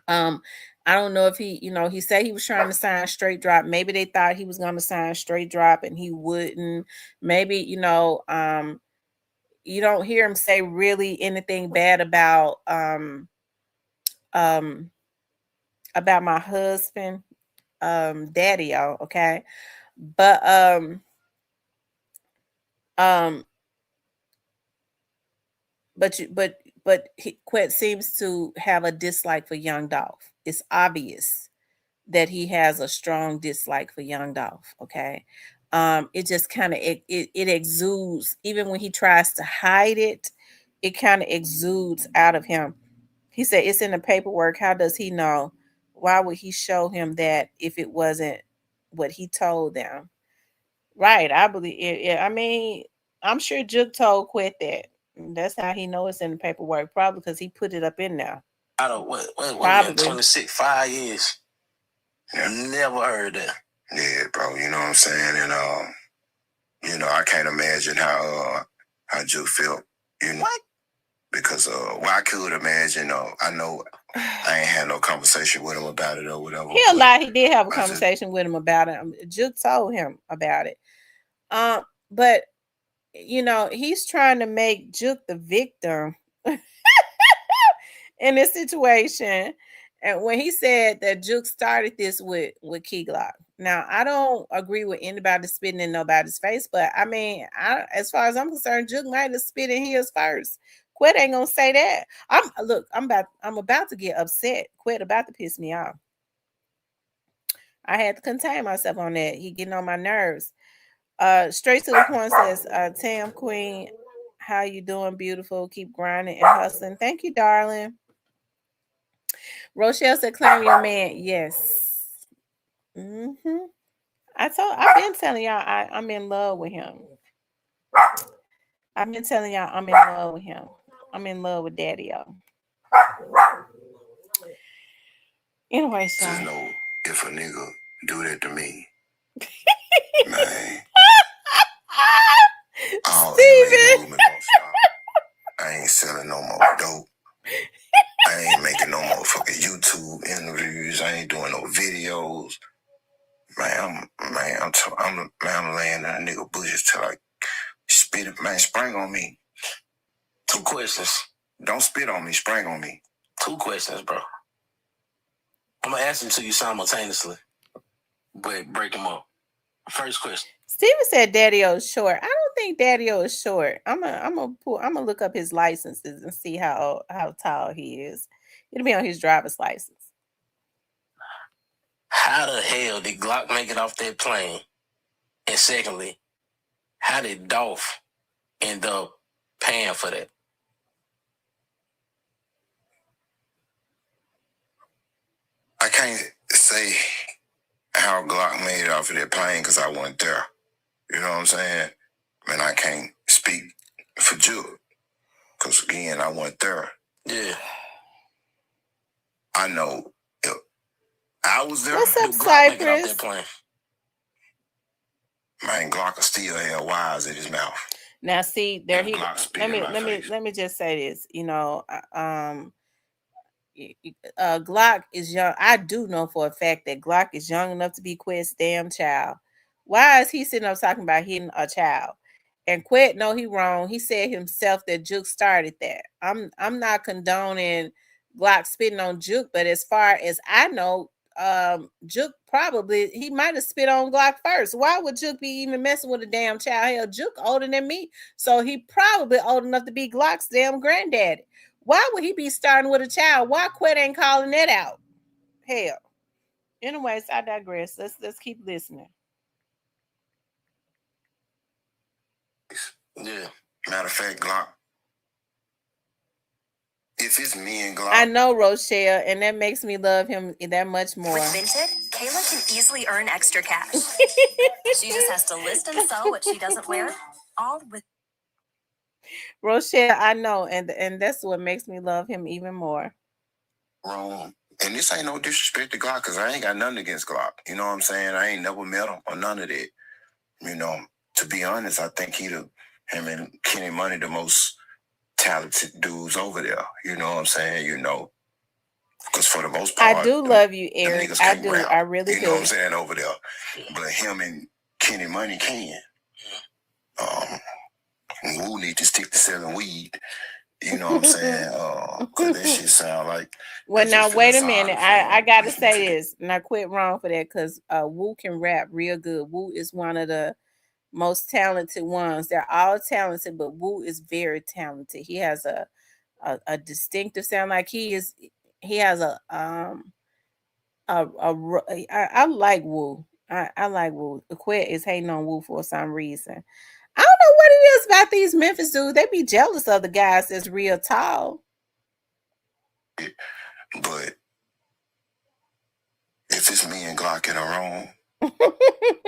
I don't know if he said he was trying to sign Straight Drop. Maybe they thought he was going to sign Straight Drop and he wouldn't. Maybe, you don't hear him say really anything bad about my husband, Daddy, okay? But but Quet seems to have a dislike for Young Dolph. It's obvious that he has a strong dislike for Young Dolph. Okay. It just kind of it exudes, even when he tries to hide it, it kind of exudes out of him. He said it's in the paperwork. How does he know? Why would he show him that if it wasn't what he told them? Right. I believe it. I mean, I'm sure Juke told Quet that. That's how he knows it's in the paperwork. Probably because he put it up in there. Out of what Probably. 26, 5 years. Yeah. Never heard that. Yeah, bro. You know what I'm saying? And I can't imagine how Juke felt. What? Because I could imagine. I know I ain't had no conversation with him about it or whatever. He a lie. He did have a conversation with him about it. Juke told him about it. But he's trying to make Juke the victim in this situation. And when he said that Juke started this with Key Glock. Now, I don't agree with anybody spitting in nobody's face, but I mean, as far as I'm concerned, Juke might have spit in his first. Quet ain't gonna say that. I'm about to get upset. Quet about to piss me off. I had to contain myself on that. He getting on my nerves. Straight to the point says, Tam Queen, how you doing, beautiful? Keep grinding and hustling. Thank you, darling. Rochelle said, claim your man. Yes. I've been telling y'all I'm in love with him. I've been telling y'all I'm in love with him. I'm in love with Daddy-O. Anyway, so just know if a nigga do that to me, man, all MMA movement gonna stop. I ain't selling no more dope. I ain't making no motherfucking YouTube interviews. I ain't doing no videos. Man, I'm laying in a nigga bushes till I spit it. Man, spring on me. 2 questions. Don't spit on me. Spring on me. 2 questions, bro. I'm gonna ask them to you simultaneously, but break them up. First question. Steven said Daddy-O is short. I don't think Daddy-O is short. I'm gonna look up his licenses and see how tall he is. It'll be on his driver's license. How the hell did Glock make it off that plane? And secondly, how did Dolph end up paying for that? I can't say how Glock made it off of that plane because I wasn't there. You know what I'm saying? Man, I can't speak for Juke because, again, I wasn't there. Yeah. I know if I was there. What's up, Glock make it off Cypress? that plane? Man, Glock still had wires in his mouth. Now, see, there he. Glock spit in my face. Let me just say this. Glock is young. I do know for a fact that Glock is young enough to be Quet's damn child. Why is he sitting up talking about hitting a child? And Quet, no, he wrong. He said himself that Juke started that. I'm not condoning Glock spitting on Juke, but as far as I know, Juke probably he might have spit on Glock first. Why would Juke be even messing with a damn child? Hell, Juke older than me, so he probably old enough to be Glock's damn granddaddy. Why would he be starting with a child? Why Quet ain't calling that out? Hell. Anyways, I digress. Let's keep listening. Yeah. Matter of fact, Glock, if it's me and Glock, I know, Rochelle, and that makes me love him that much more. With Vinted, Kayla can easily earn extra cash. She just has to list and sell what she doesn't wear, all with Rochelle, I know, and that's what makes me love him even more. wrong. And this ain't no disrespect to Glock because I ain't got nothing against Glock. You know what I'm saying? I ain't never met him or none of that. You know, to be honest, I think him and Kenny Money the most talented dudes over there. You know what I'm saying? Because for the most part, I do love you, Eric. I do. Rap, I really do. You know what I'm saying over there. But him and Kenny Money can. Woo need to stick to selling weed. You know what I'm saying? Because that shit sound like. Well, now wait a minute. I gotta say this. Now quit wrong for that because Woo can rap real good. Woo is one of the most talented ones. They're all talented, but Woo is very talented. He has a a distinctive sound. Like he has I like Wu. I like Wu. The Quet is hating on Wu for some reason. I don't know what it is about these Memphis dudes. They be jealous of the guys that's real tall. But if it's me and Glock in a room, and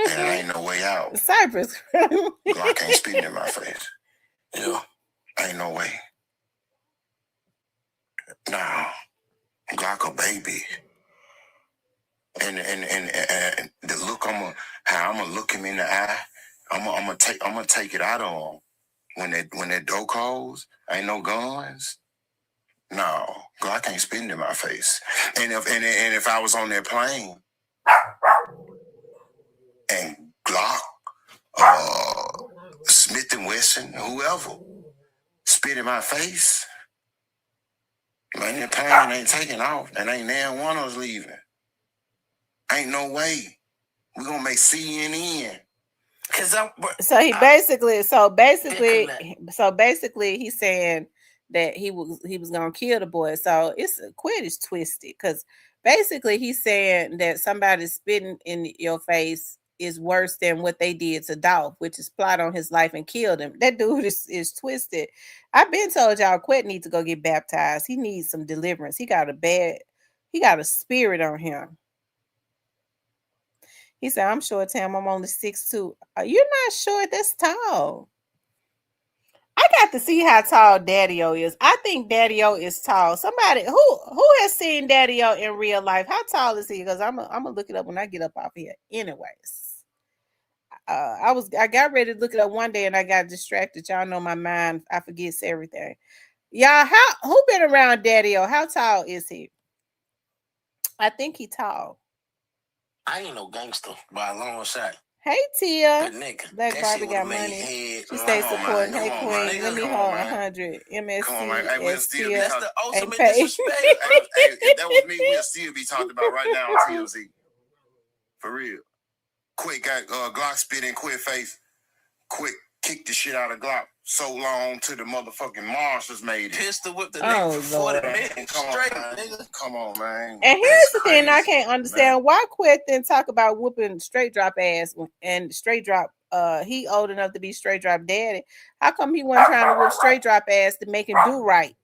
there ain't no way out, Cypress. Glock ain't spitting in my face. Yeah, ain't no way. Nah, Glock a baby. And the look how I'm gonna look him in the eye, I'm gonna take it out of him when that door closed. Ain't no guns. No, Glock ain't spitting in my face. And if I was on that plane and Glock, Smith and Wesson, whoever, spit in my face, man, that plane ain't taking off, and ain't now one of us leaving. Ain't no way. We gonna make CNN. So basically he's saying that he was gonna kill the boy. So it's Quit is twisted because basically he's saying that somebody spitting in your face is worse than what they did to Dolph, which is plot on his life and killed him. That dude is twisted. I've been told y'all Quit needs to go get baptized. He needs some deliverance. He got a spirit on him. He said, I'm short, Tam. I'm only 6'2". You're not short. That's tall. I got to see how tall Daddy-O is. I think Daddy-O is tall. Somebody who has seen Daddy-O in real life, how tall is he? Because I'm gonna look it up when I get up off here. Anyways, I got ready to look it up one day and I got distracted. Y'all know my mind, I forgets everything. Y'all, who been around Daddy-O? How tall is he? I think he tall. I ain't no gangster by a long shot. Hey Tia, nigga, Black Barbie got money. She stay supporting. Hey Queen, let me hold 100. MSCS Tia. That's the ultimate hey, disrespect. If that was me, we'll still be talking about right now on TLC. For real. Quick got Glock spit in Quit face. Quick kicked the shit out of Glock so long till the motherfucking monsters made it. Pistol whipped the nigga for 40 minutes straight, nigga. Come on, man. And here's the thing I can't understand. Man. Why Quit then talk about whooping straight drop ass and straight drop he old enough to be straight drop daddy. How come he wasn't trying to whoop straight drop ass to make him do right?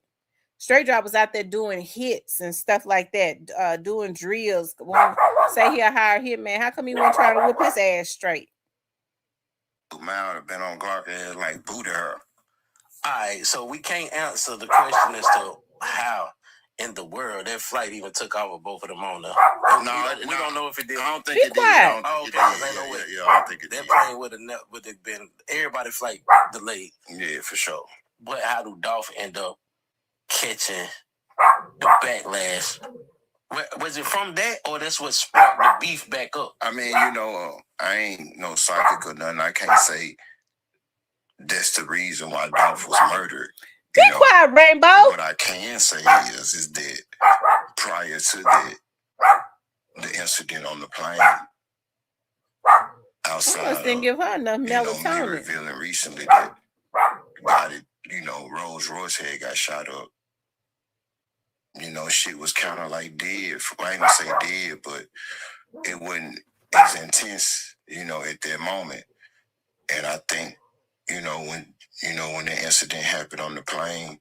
Straight drop was out there doing hits and stuff like that, doing drills. Say he a higher hit man. How come he wasn't trying to whip his ass straight? Man would have been on Glock and like booted her. All right, so we can't answer the question as to how in the world that flight even took off with both of them on there. We don't know if it did. I don't think it did. I don't think it did. That plane would have been everybody's flight delayed. Yeah, for sure. But how do Dolph end up catching the backlash? Was it from that, or that's what sparked the beef back up? I mean, I ain't no psychic or nothing. I can't say that's the reason why Dolph was murdered. Be quiet, Rainbow. What I can say is that prior to the incident on the plane, outside didn't give her enough melatonin. Me revealing recently that Rolls Royce head got shot up. Shit was kind of like dead. I ain't gonna say dead, but it wasn't as intense, at that moment. And I think, when the incident happened on the plane,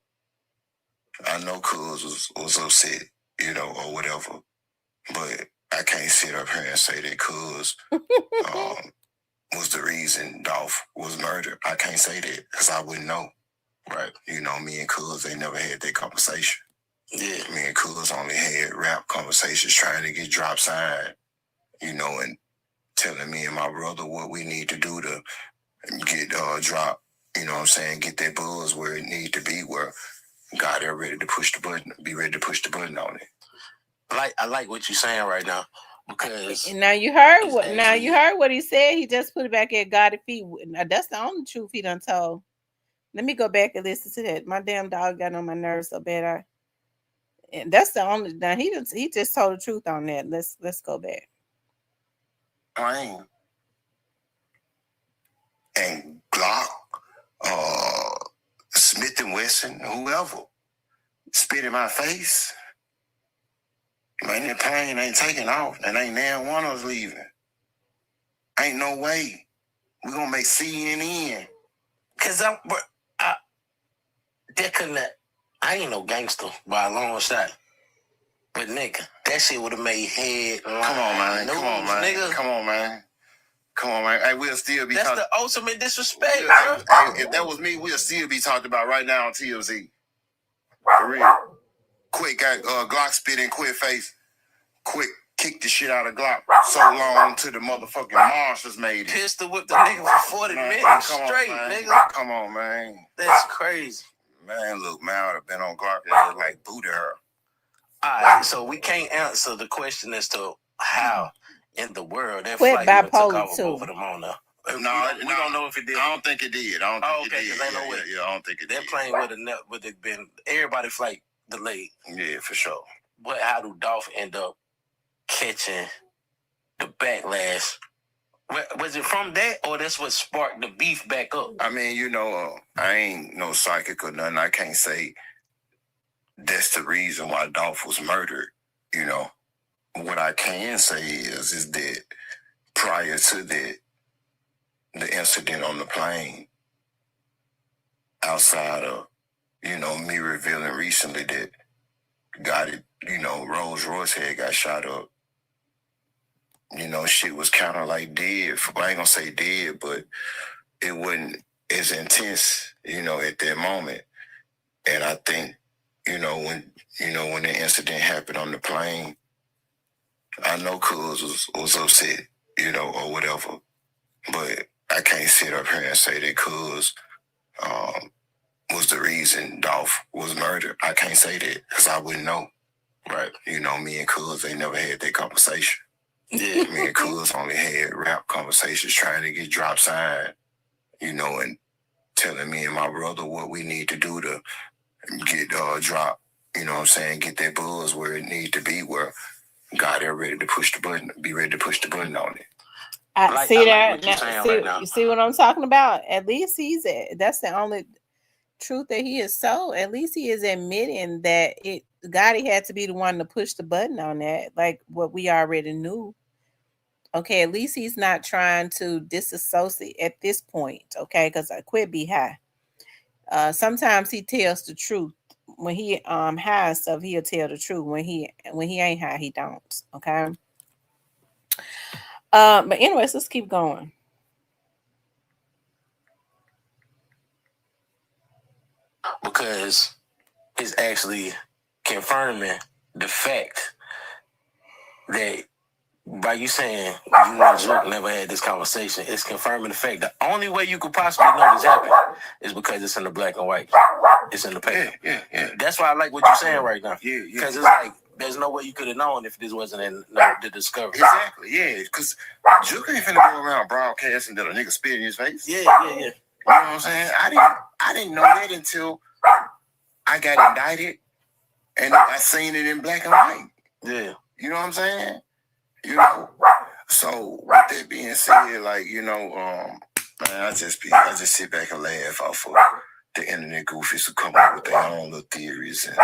I know Cuz was upset, or whatever. But I can't sit up here and say that Cuz was the reason Dolph was murdered. I can't say that because I wouldn't know. Right. Me and Cuz, they never had that conversation. Yeah. Me and Cuz only had rap conversations trying to get drop signed, and telling me and my brother what we need to do to get drop, get that buzz where it need to be, where God are ready to push the button, be ready to push the button on it. I like what you're saying right now, because now you heard what he said. He just put it back at God's feet. That's the only truth he done told. Let me go back and listen to that. My damn dog got on my nerves so bad. And that's the only. Now he just told the truth on that. Let's go back. Plane and Glock, Smith and Wesson, whoever, spit in my face. Man, that plane ain't taking off, and ain't now one of us leaving. Ain't no way. We gonna make CNN. Cause I ain't no gangster by a long shot. But nigga, that shit would have made headlines. Come on, man. News, Come on, man. Nigga. Come on, man. Come on, man. Hey, we'll still be. That's the ultimate disrespect, bro. Hey, if that was me, we'll still be talked about right now on TMZ. For real. Quick got Glock spit in Quick face. Quick kicked the shit out of Glock so long till the motherfucking monsters made it. Pistol whipped the nigga for 40 minutes straight, nigga. Come on, man. That's crazy. Man, look, man, I would have been on Glock and like booted her. All right, so we can't answer the question as to how in the world that Quit flight even took bipolar off too. both of them on there. No, we don't know if it did. I don't think it did. I don't think it did. Ain't no way. Yeah, I don't think it did. That plane would have been everybody flight delayed. Yeah, for sure. But how do Dolph end up catching the backlash? Was it from that, or that's what sparked the beef back up? I mean, you know, I ain't no psychic or nothing. I can't say that's the reason why Dolph was murdered. You know, what I can say is that prior to that, the incident on the plane, outside of, you know, me revealing recently that Rolls Royce had got shot up. You know, shit was kind of like dead. I ain't gonna say dead, but it wasn't as intense, you know, at that moment. And I think, when the incident happened on the plane, I know Cuz was upset, or whatever. But I can't sit up here and say that Cuz was the reason Dolph was murdered. I can't say that because I wouldn't know. Right. Me and Cuz, they never had that conversation. Yeah. Me and Cuz only had rap conversations trying to get drop signed, and telling me and my brother what we need to do to get drop, get that buzz where it need to be, where God are ready to push the button, be ready to push the button on it. I see that. You see what I'm talking about? At least that's the only truth that he is so. At least he is admitting that Gotti had to be the one to push the button on that, like what we already knew. Okay, at least he's not trying to disassociate at this point. Okay, because I quit be high. Sometimes he tells the truth. When he high and stuff, he'll tell the truth. When he ain't high, he don't. Okay. But anyways, let's keep going. Because it's actually confirming the fact that by you saying you and Joke never had this conversation, it's confirming the fact the only way you could possibly know this happened is because it's in the black and white. It's in the paper. Yeah. That's why I like what you're saying right now. Yeah. Because it's like there's no way you could have known if this wasn't in the discovery. Exactly. Yeah. Because Joke ain't finna go around broadcasting that a nigga spit in his face. Yeah. You know what I'm saying? I didn't know that until I got indicted and I seen it in black and white. Yeah. You know what I'm saying? So with that being said, like, man, I just sit back and laugh off of the internet goofies who come up with their own little theories and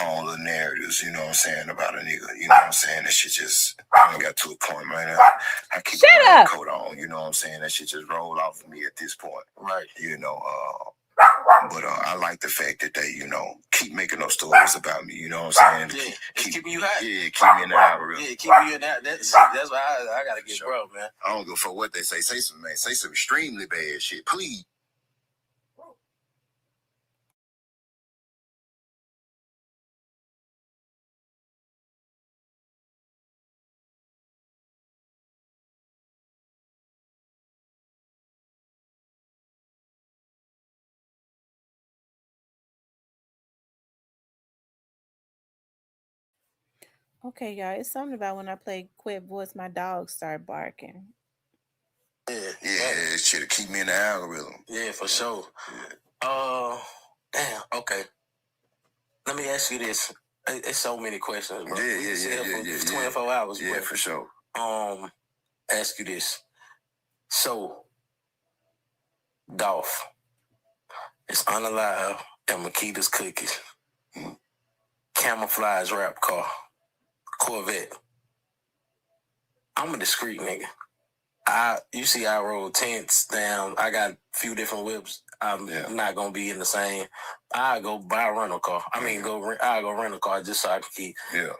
own little narratives, you know what I'm saying, about a nigga, you know what I'm saying? That shit just, I got to a point, man, I keep a coat on, you know what I'm saying? That shit just roll off of me at this point. Right. But I like the fact that they, keep making those stories about me, you know what I'm saying? Yeah, keeping you hot. Yeah, keep me in the algorithm. Yeah, keep you in that. That's why I gotta get bro, man. I don't go for what they say. Say some extremely bad shit, please. Okay, y'all. It's something about when I play Quit Voice, my dogs start barking. Yeah, shit'll keep me in the algorithm. Yeah, for sure. Yeah. Damn. Okay. Let me ask you this. It's so many questions, bro. Yeah. 24 hours. Yeah, bro. For sure. Ask you this. So, Dolph is unalive at Makita's Cookies. camouflage rap car, Corvette. I'm a discreet nigga. You see I roll tents down. I got a few different whips. I'm not gonna be in the same. I go buy a rental car. I go rent a car just so I can keep. Yeah.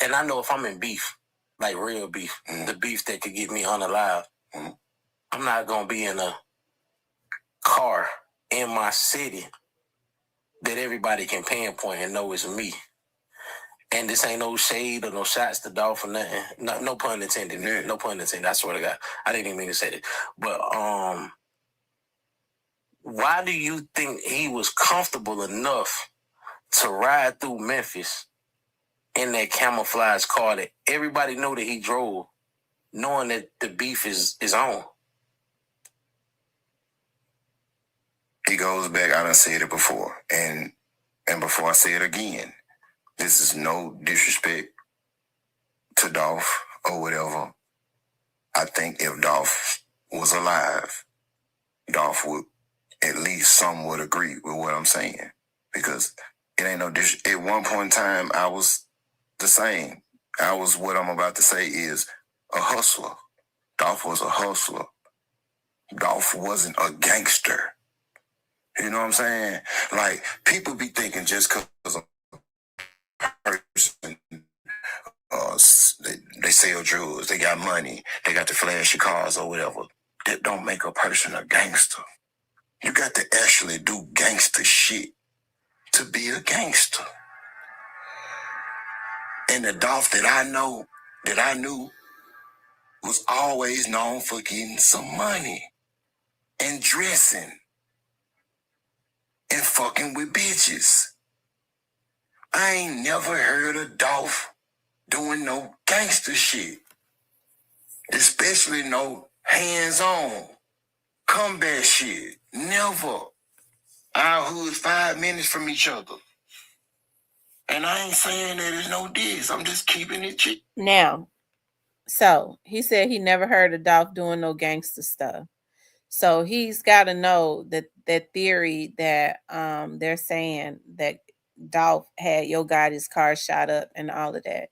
And I know if I'm in beef, like real beef, the beef that could get me unalive, I'm not gonna be in a car in my city that everybody can pinpoint and know it's me. And this ain't no shade or no shots to Dolph or nothing. No pun intended. Yeah. No pun intended. I swear to God. I didn't even mean to say that. But why do you think he was comfortable enough to ride through Memphis in that camouflage car that everybody knew that he drove, knowing that the beef is on? It goes back, I done said it before, and before I say it again, this is no disrespect to Dolph or whatever. I think if Dolph was alive, Dolph would at least some would agree with what I'm saying. Because it ain't no at one point in time, I was the same. What I'm about to say is a hustler. Dolph was a hustler. Dolph wasn't a gangster. You know what I'm saying? Like, people be thinking just because a person, they sell drugs, they got money, they got the flashy cars or whatever, that don't make a person a gangster. You got to actually do gangster shit to be a gangster. And the Dolph that I knew, was always known for getting some money and dressing and fucking with bitches. I ain't never heard of Dolph doing no gangster shit. Especially no hands-on combat shit. Never. Our hood's 5 minutes from each other. And I ain't saying that it's no diss. I'm just keeping it cheap. Now, so he said he never heard of Dolph doing no gangster stuff. So he's got to know that theory that they're saying that Dolph had Yo Gotti's car shot up and all of that.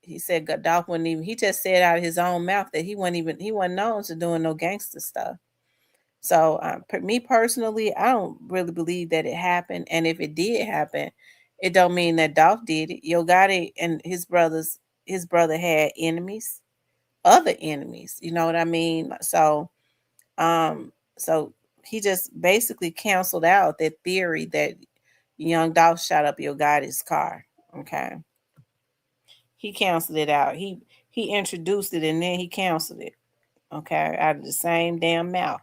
He said Dolph wouldn't even. He just said out of his own mouth that he wasn't known to doing no gangster stuff. So me personally, I don't really believe that it happened. And if it did happen, it don't mean that Dolph did it. Yo Gotti and his brother had enemies, other enemies. You know what I mean? So he just basically canceled out that theory that young Dolph shot up Yo Gotti's car. Okay. He canceled it out. He introduced it and then he canceled it. Okay, out of the same damn mouth.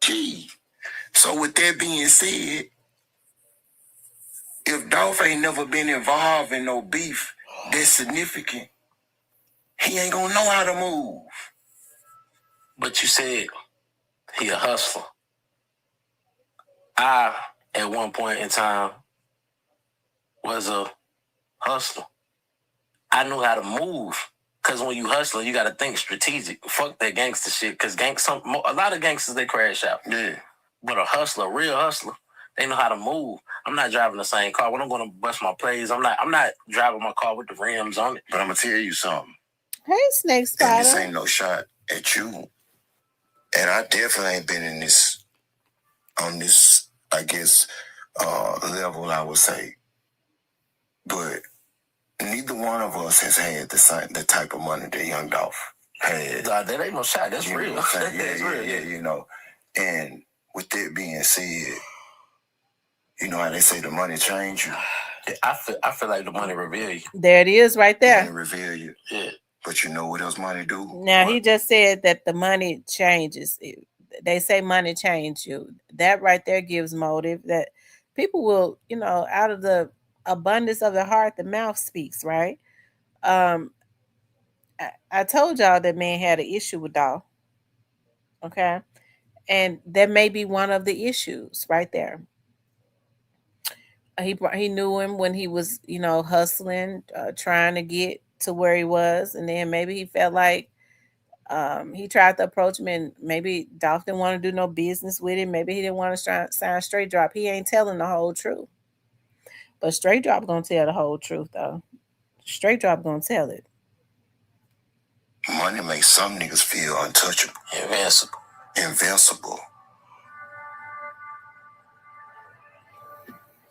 Gee. So with that being said, if Dolph ain't never been involved in no beef that's significant, he ain't gonna know how to move. But you said he a hustler. I, at one point in time, was a hustler. I knew how to move. Because when you hustler, you got to think strategic. Fuck that gangster shit. Because a lot of gangsters, they crash out. Yeah. But a hustler, a real hustler, they know how to move. I'm not driving the same car. When I'm going to bust my plays, I'm not driving my car with the rims on it. But I'm going to tell you something. Hey, Snake Spider. And this ain't no shot at you. And I definitely ain't been in this, on this, I guess, level, I would say. But neither one of us has had the type of money that young Dolph had. Nah, that ain't no shot. That's real. That's real. Yeah, you know. And with that being said, you know how they say the money change you? I feel like the money reveal you. There it is right there. Money reveal you. Yeah. But you know what else money do? Now, he just said that the money changes. They say money change you. That right there gives motive that people will, out of the abundance of the heart, the mouth speaks, right? I told y'all that man had an issue with Dolph. Okay. And that may be one of the issues right there. He knew him when he was, hustling, trying to get to where he was. And then maybe he felt like He tried to approach him, and maybe Dolph didn't want to do no business with him. Maybe he didn't want to sign Straight Drop. He ain't telling the whole truth. But Straight Drop gonna tell the whole truth, though. Straight Drop gonna tell it. Money makes some niggas feel untouchable. Invincible.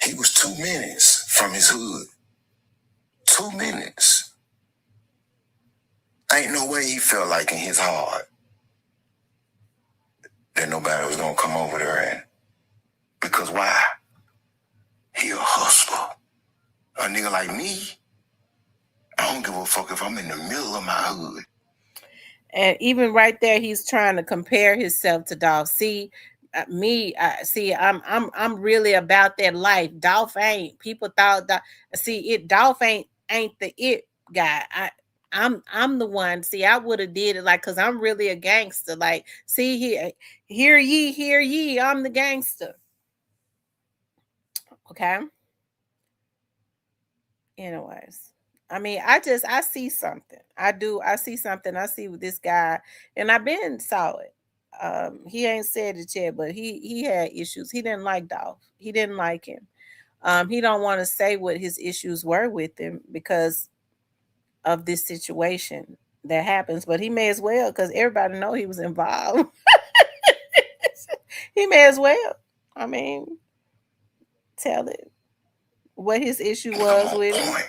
He was 2 minutes from his hood. 2 minutes. Ain't no way he felt like in his heart that nobody was gonna come over there and. Because why? He a hustler. A nigga like me, I don't give a fuck if I'm in the middle of my hood. And even right there, he's trying to compare himself to Dolph. See, I'm really about that life. Dolph ain't. People thought that. See, Dolph ain't the it guy. I'm the one. See, I would have did it like, cause I'm really a gangster. Like, see here, hear ye. I'm the gangster. Okay. Anyways, I mean, I see something. I see something. I see with this guy, and I've been saw it. He ain't said it yet, but he had issues. He didn't like Dolph. He didn't like him. He don't want to say what his issues were with him because of this situation that happens. But he may as well, because everybody know he was involved. He may as well. I mean, tell it what his issue was with him.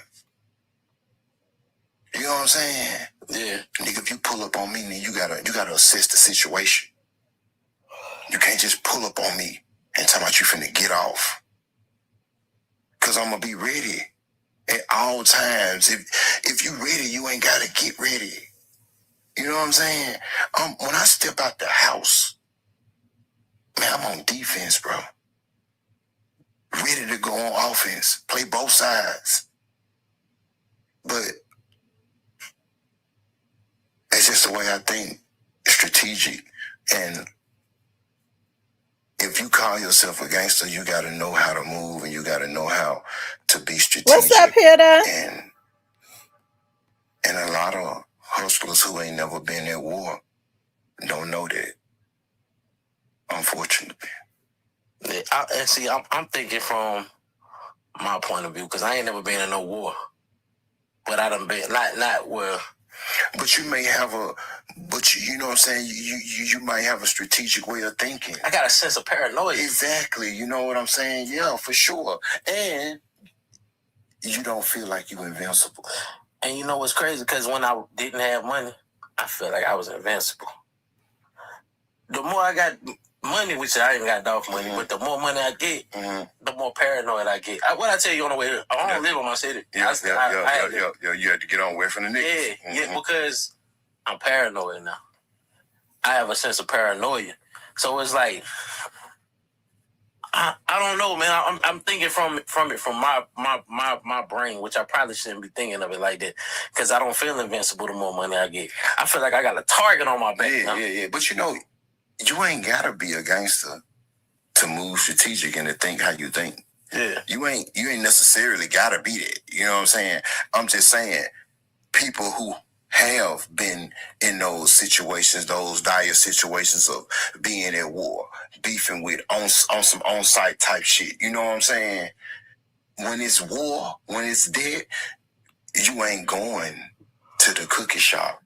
You know what I'm saying? Yeah. Nigga, if you pull up on me, then you gotta assess the situation. You can't just pull up on me and tell me you finna get off. Cause I'm gonna be ready at all times. If you ready, you ain't gotta get ready. You know what I'm saying? When I step out the house, man, I'm on defense, bro. Ready to go on offense. Play both sides. But it's just the way I think. Strategic. And if you call yourself a gangster, you got to know how to move and you got to know how to be strategic. What's up, Hilda? And a lot of hustlers who ain't never been at war don't know that, unfortunately. Yeah, I'm thinking from my point of view, because I ain't never been in no war. But I done been, not where. But you may have you know what I'm saying? You might have a strategic way of thinking. I got a sense of paranoia. Exactly. You know what I'm saying? Yeah, for sure. And you don't feel like you're invincible. And you know what's crazy? Because when I didn't have money, I felt like I was invincible. The more I got money, which I ain't got Dolph money, but the more money I get, the more paranoid I get. What I tell you on the way here, I don't live in my city. You had to get on away from the niggas. Yeah, because I'm paranoid now. I have a sense of paranoia. So it's like, I don't know, man. I'm thinking from my brain, which I probably shouldn't be thinking of it like that, because I don't feel invincible the more money I get. I feel like I got a target on my back. Yeah. But you know, you ain't gotta be a gangster to move strategic and to think how you think. Yeah. You ain't necessarily gotta be that. You know what I'm saying? I'm just saying, people who have been in those situations, those dire situations of being at war, beefing with on some on-site type shit. You know what I'm saying? When it's war, when it's dead, you ain't going to the cookie shop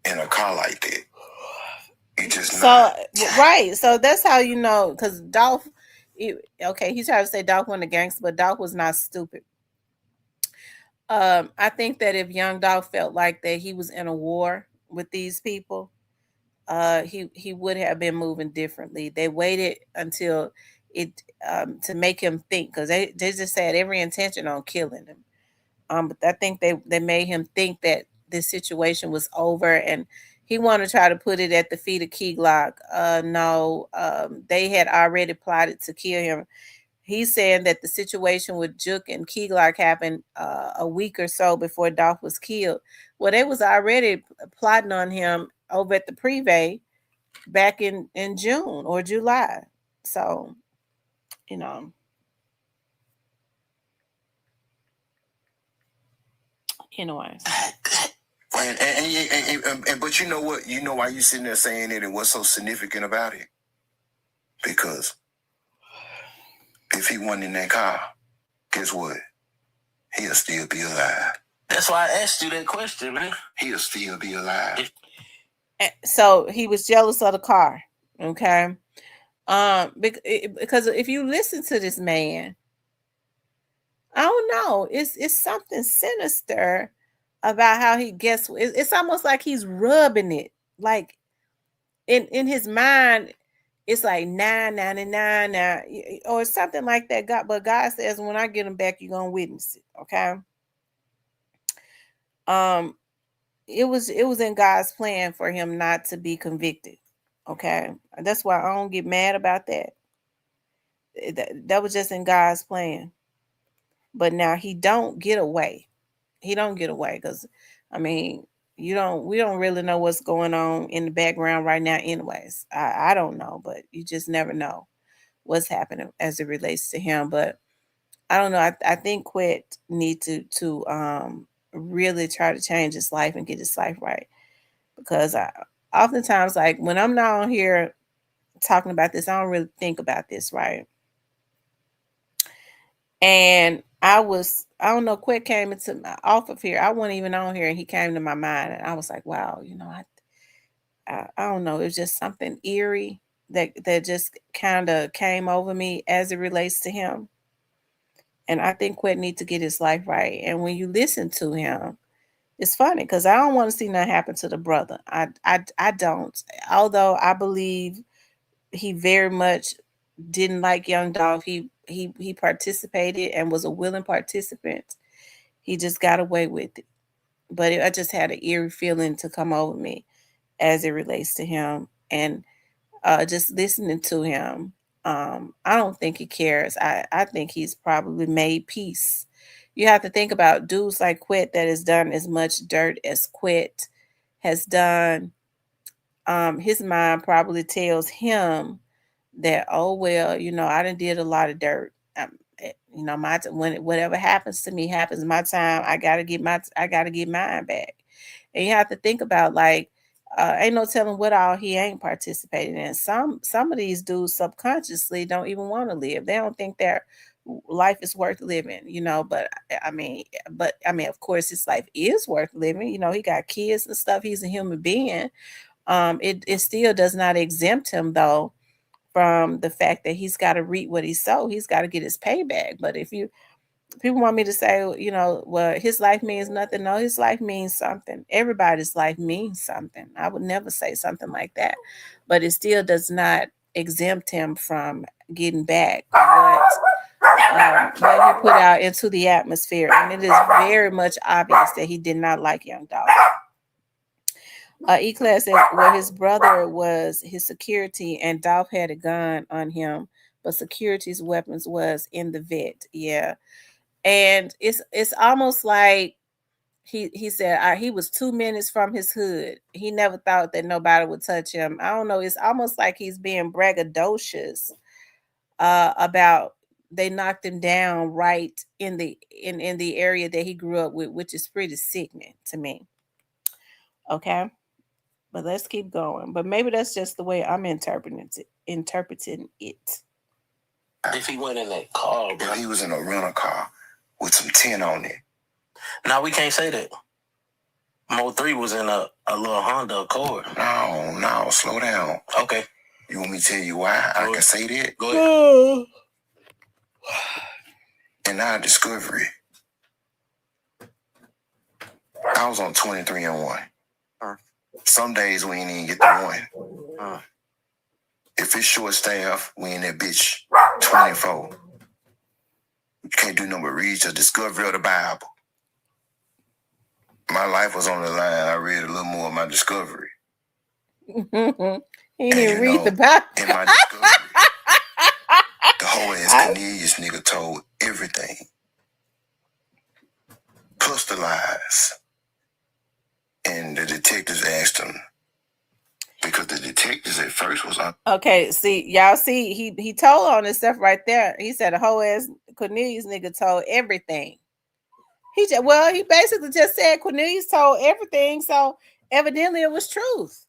in a car like that. You just not. Right. So that's how you know, because Dolph, he tried to say Dolph wasn't a gangster, but Dolph was not stupid. I think that if young Dolph felt like that he was in a war with these people, he would have been moving differently. They waited until it to make him think, because they just had every intention on killing him. But I think they made him think that this situation was over, and he wanted to try to put it at the feet of Key Glock. No, they had already plotted to kill him. He's saying that the situation with Juke and Key Glock happened a week or so before Dolph was killed. Well, they was already plotting on him over at the Privé back in June or July. So, you know. Anyways. But you know what? You know why you sitting there saying it and what's so significant about it? Because if he wasn't in that car, guess what? He'll still be alive. That's why I asked you that question, man. He'll still be alive. So he was jealous of the car. Okay. Because if you listen to this man, I don't know, it's something sinister about how he gets. It's almost like he's rubbing it, like in his mind. It's like 999 now, or something like that. But God says, when I get him back, you're gonna witness it. Okay. It was in God's plan for him not to be convicted. Okay. That's why I don't get mad about that. That was just in God's plan. But now he don't get away. He don't get away because, I mean, we don't really know what's going on in the background right now anyways. I don't know, but you just never know what's happening as it relates to him. But I don't know. I think Quet need to really try to change his life and get his life right. Because oftentimes, like when I'm not on here talking about this, I don't really think about this, right? And I don't know, Quet came off of here. I wasn't even on here, and he came to my mind, and I was like, wow, I don't know. It was just something eerie that just kind of came over me as it relates to him. And I think Quet needs to get his life right. And when you listen to him, it's funny because I don't want to see nothing happen to the brother. I don't. Although I believe he very much didn't like Young Dolph. He participated and was a willing participant. He just got away with it. But I just had an eerie feeling to come over me as it relates to him. And just listening to him, I don't think he cares. I think he's probably made peace. You have to think about dudes like Quet that has done as much dirt as Quet has done. His mind probably tells him that, oh well, I done did a lot of dirt. When whatever happens to me happens. My time, I gotta get mine back. And you have to think about, like, ain't no telling what all he ain't participating in. Some of these dudes subconsciously don't even want to live. They don't think their life is worth living, but I mean, of course his life is worth living. He got kids and stuff. He's a human being. It still does not exempt him though from the fact that he's got to reap what he sowed. He's got to get his payback. But if people want me to say, well, his life means nothing. No, his life means something. Everybody's life means something. I would never say something like that. But it still does not exempt him from getting back what he put out into the atmosphere. And it is very much obvious that he did not like Young Dolph. E-Class said, well, his brother was his security and Dolph had a gun on him, but security's weapons was in the vet. Yeah. And it's almost like he said he was 2 minutes from his hood. He never thought that nobody would touch him. I don't know. It's almost like he's being braggadocious about they knocked him down right in the area that he grew up with, which is pretty sickening to me. Okay. But let's keep going. But maybe that's just the way I'm interpreting it. If he went in that car, bro. If he was in a rental car with some tin on it. No, we can't say that. Mo 3 was in a little Honda Accord. No, slow down. Okay. You want me to tell you why I can say that? Go ahead. In our discovery, I was on 23 and 1. Some days we ain't even get the 1. If it's short staff, we in that bitch 24. You can't do nothing but read your discovery of the Bible. My life was on the line. I read a little more of my discovery. He didn't read the Bible. In my discovery, the whole ass Cornelius nigga told everything. Plus the lies. And the detectives asked him, because the detectives at first was on. Okay, y'all see, he told on his stuff right there. He said a whole ass Cornelius nigga told everything. He basically just said Cornelius told everything, so evidently it was truth.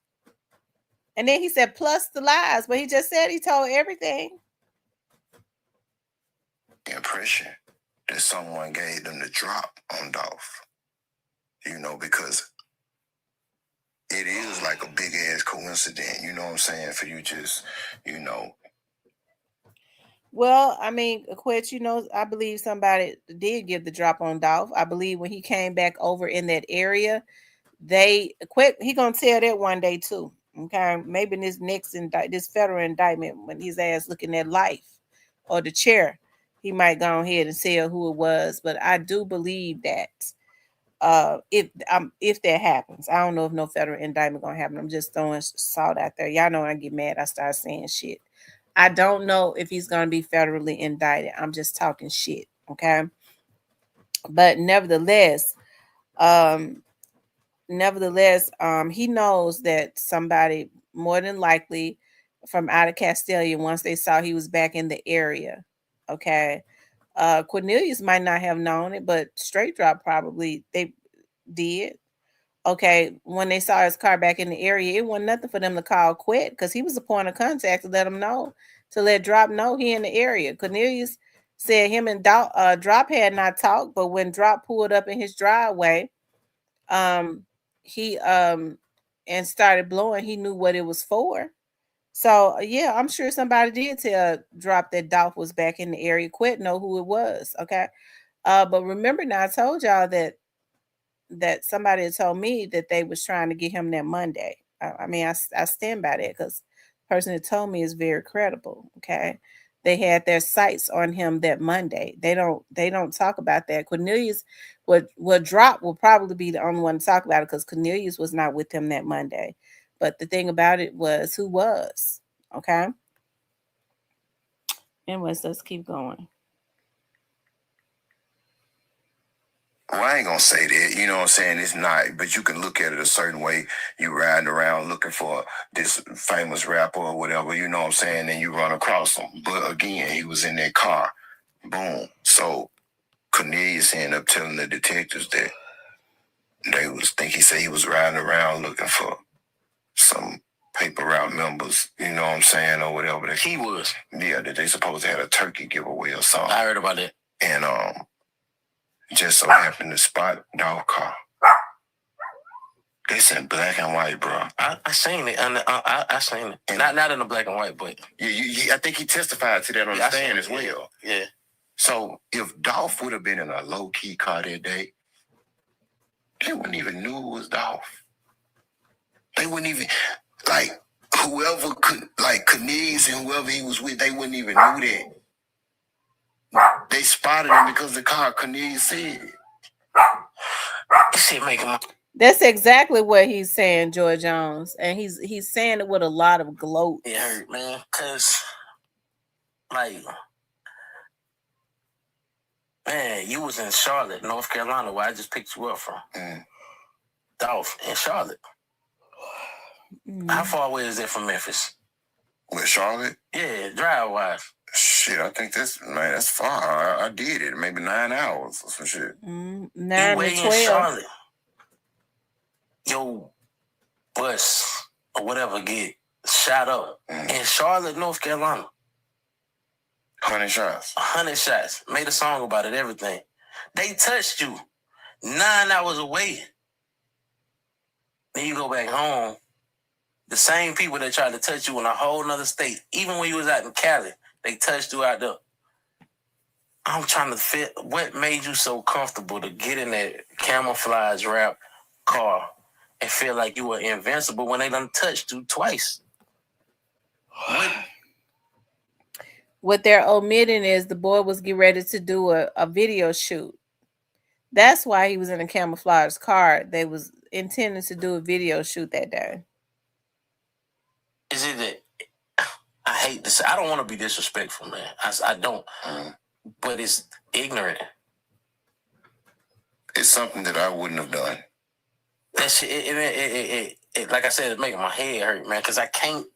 And then he said plus the lies, but he just said he told everything. The impression that someone gave them the drop on Dolph, because it is like a big ass coincidence, you know what I'm saying, for you just, Well, I mean, Quetch, I believe somebody did give the drop on Dolph. I believe when he came back over in that area, he gonna tell that one day too. Okay, maybe in this federal indictment, when his ass looking at life or the chair, he might go ahead and tell who it was. But I do believe that if that happens, I don't know if no federal indictment gonna happen. I'm just throwing salt out there. Y'all know when I get mad, I start saying shit. I don't know if he's gonna be federally indicted. I'm just talking shit, okay? But nevertheless, he knows that somebody more than likely from out of Castelia, once they saw he was back in the area, okay. Cornelius might not have known it, but Straight Drop probably they did. Okay, when they saw his car back in the area, it wasn't nothing for them to call Quet because he was a point of contact to let him know, to let Drop know he in the area. Cornelius said him and Drop had not talked, but when Drop pulled up in his driveway, he and started blowing, he knew what it was for. So yeah, I'm sure somebody did tell Drop that Dolph was back in the area. Quet know who it was, okay? But remember now, I told y'all that somebody had told me that they was trying to get him that Monday. I mean, I stand by that because the person that told me is very credible. Okay, they had their sights on him that Monday. They don't talk about that. Cornelius would Drop will probably be the only one to talk about it because Cornelius was not with him that Monday. But the thing about it was who was, okay. Anyways, let's keep going. Well, I ain't gonna say that, you know what I'm saying? It's not, but you can look at it a certain way. You riding around looking for this famous rapper or whatever, you know what I'm saying? And you run across him. But again, he was in that car. Boom. So Cornelius ended up telling the detectives that he said he was riding around looking for some paper route members, you know what I'm saying, or whatever. He was. Yeah, that they supposed to have a turkey giveaway or something. I heard about that. And just so happened to spot Dolph car. It's in black and white, bro. I seen it. I seen it. Not in the black and white, but I think he testified to that on the stand as well. Yeah. So if Dolph would have been in a low key car that day, they wouldn't even knew it was Dolph. They wouldn't even whoever could Cornelius and whoever he was with, they wouldn't even knew that. They spotted him because the car Cornelius said. This shit make him. That's exactly what he's saying, George Jones, and he's saying it with a lot of gloat. It hurt, man, cause man, you was in Charlotte, North Carolina, where I just picked you up from. Dolph in Charlotte. How far away is it from Memphis? With Charlotte? Yeah, drive-wise. Shit, I think that's far. I did it. Maybe 9 hours or some shit. 9 to 12. In Charlotte, your bus or whatever get shot up in Charlotte, North Carolina. 100 shots. 100 shots. Made a song about it, everything. They touched you 9 hours away. Then you go back home. The same people that tried to touch you in a whole nother state, even when you was out in Cali, they touched you out there. I'm trying to fit what made you so comfortable to get in that camouflage wrap car and feel like you were invincible when they done touched you twice. What they're omitting is the boy was getting ready to do a video shoot. That's why he was in a camouflage car. They was intending to do a video shoot that day. Is it that I hate this? I don't want to be disrespectful, man. I don't. But it's ignorant. It's something that I wouldn't have done. That shit, it like I said, it's making my head hurt, man, because I can't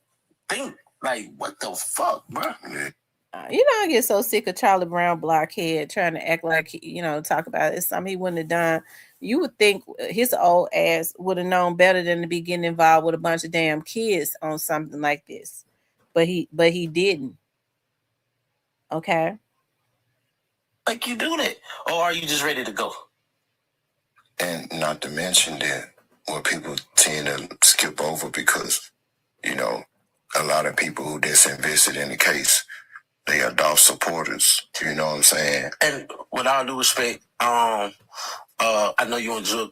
think. Like, what the fuck, bro? Yeah. I get so sick of Charlie Brown blockhead trying to act like talk about it's something he wouldn't have done. You would think his old ass would have known better than to be getting involved with a bunch of damn kids on something like this, but he didn't. Okay. Like you do that, or are you just ready to go? And not to mention that what people tend to skip over because, a lot of people who disinvested in the case, they are Dolph supporters. You know what I'm saying? And with all due respect, I know you enjoy.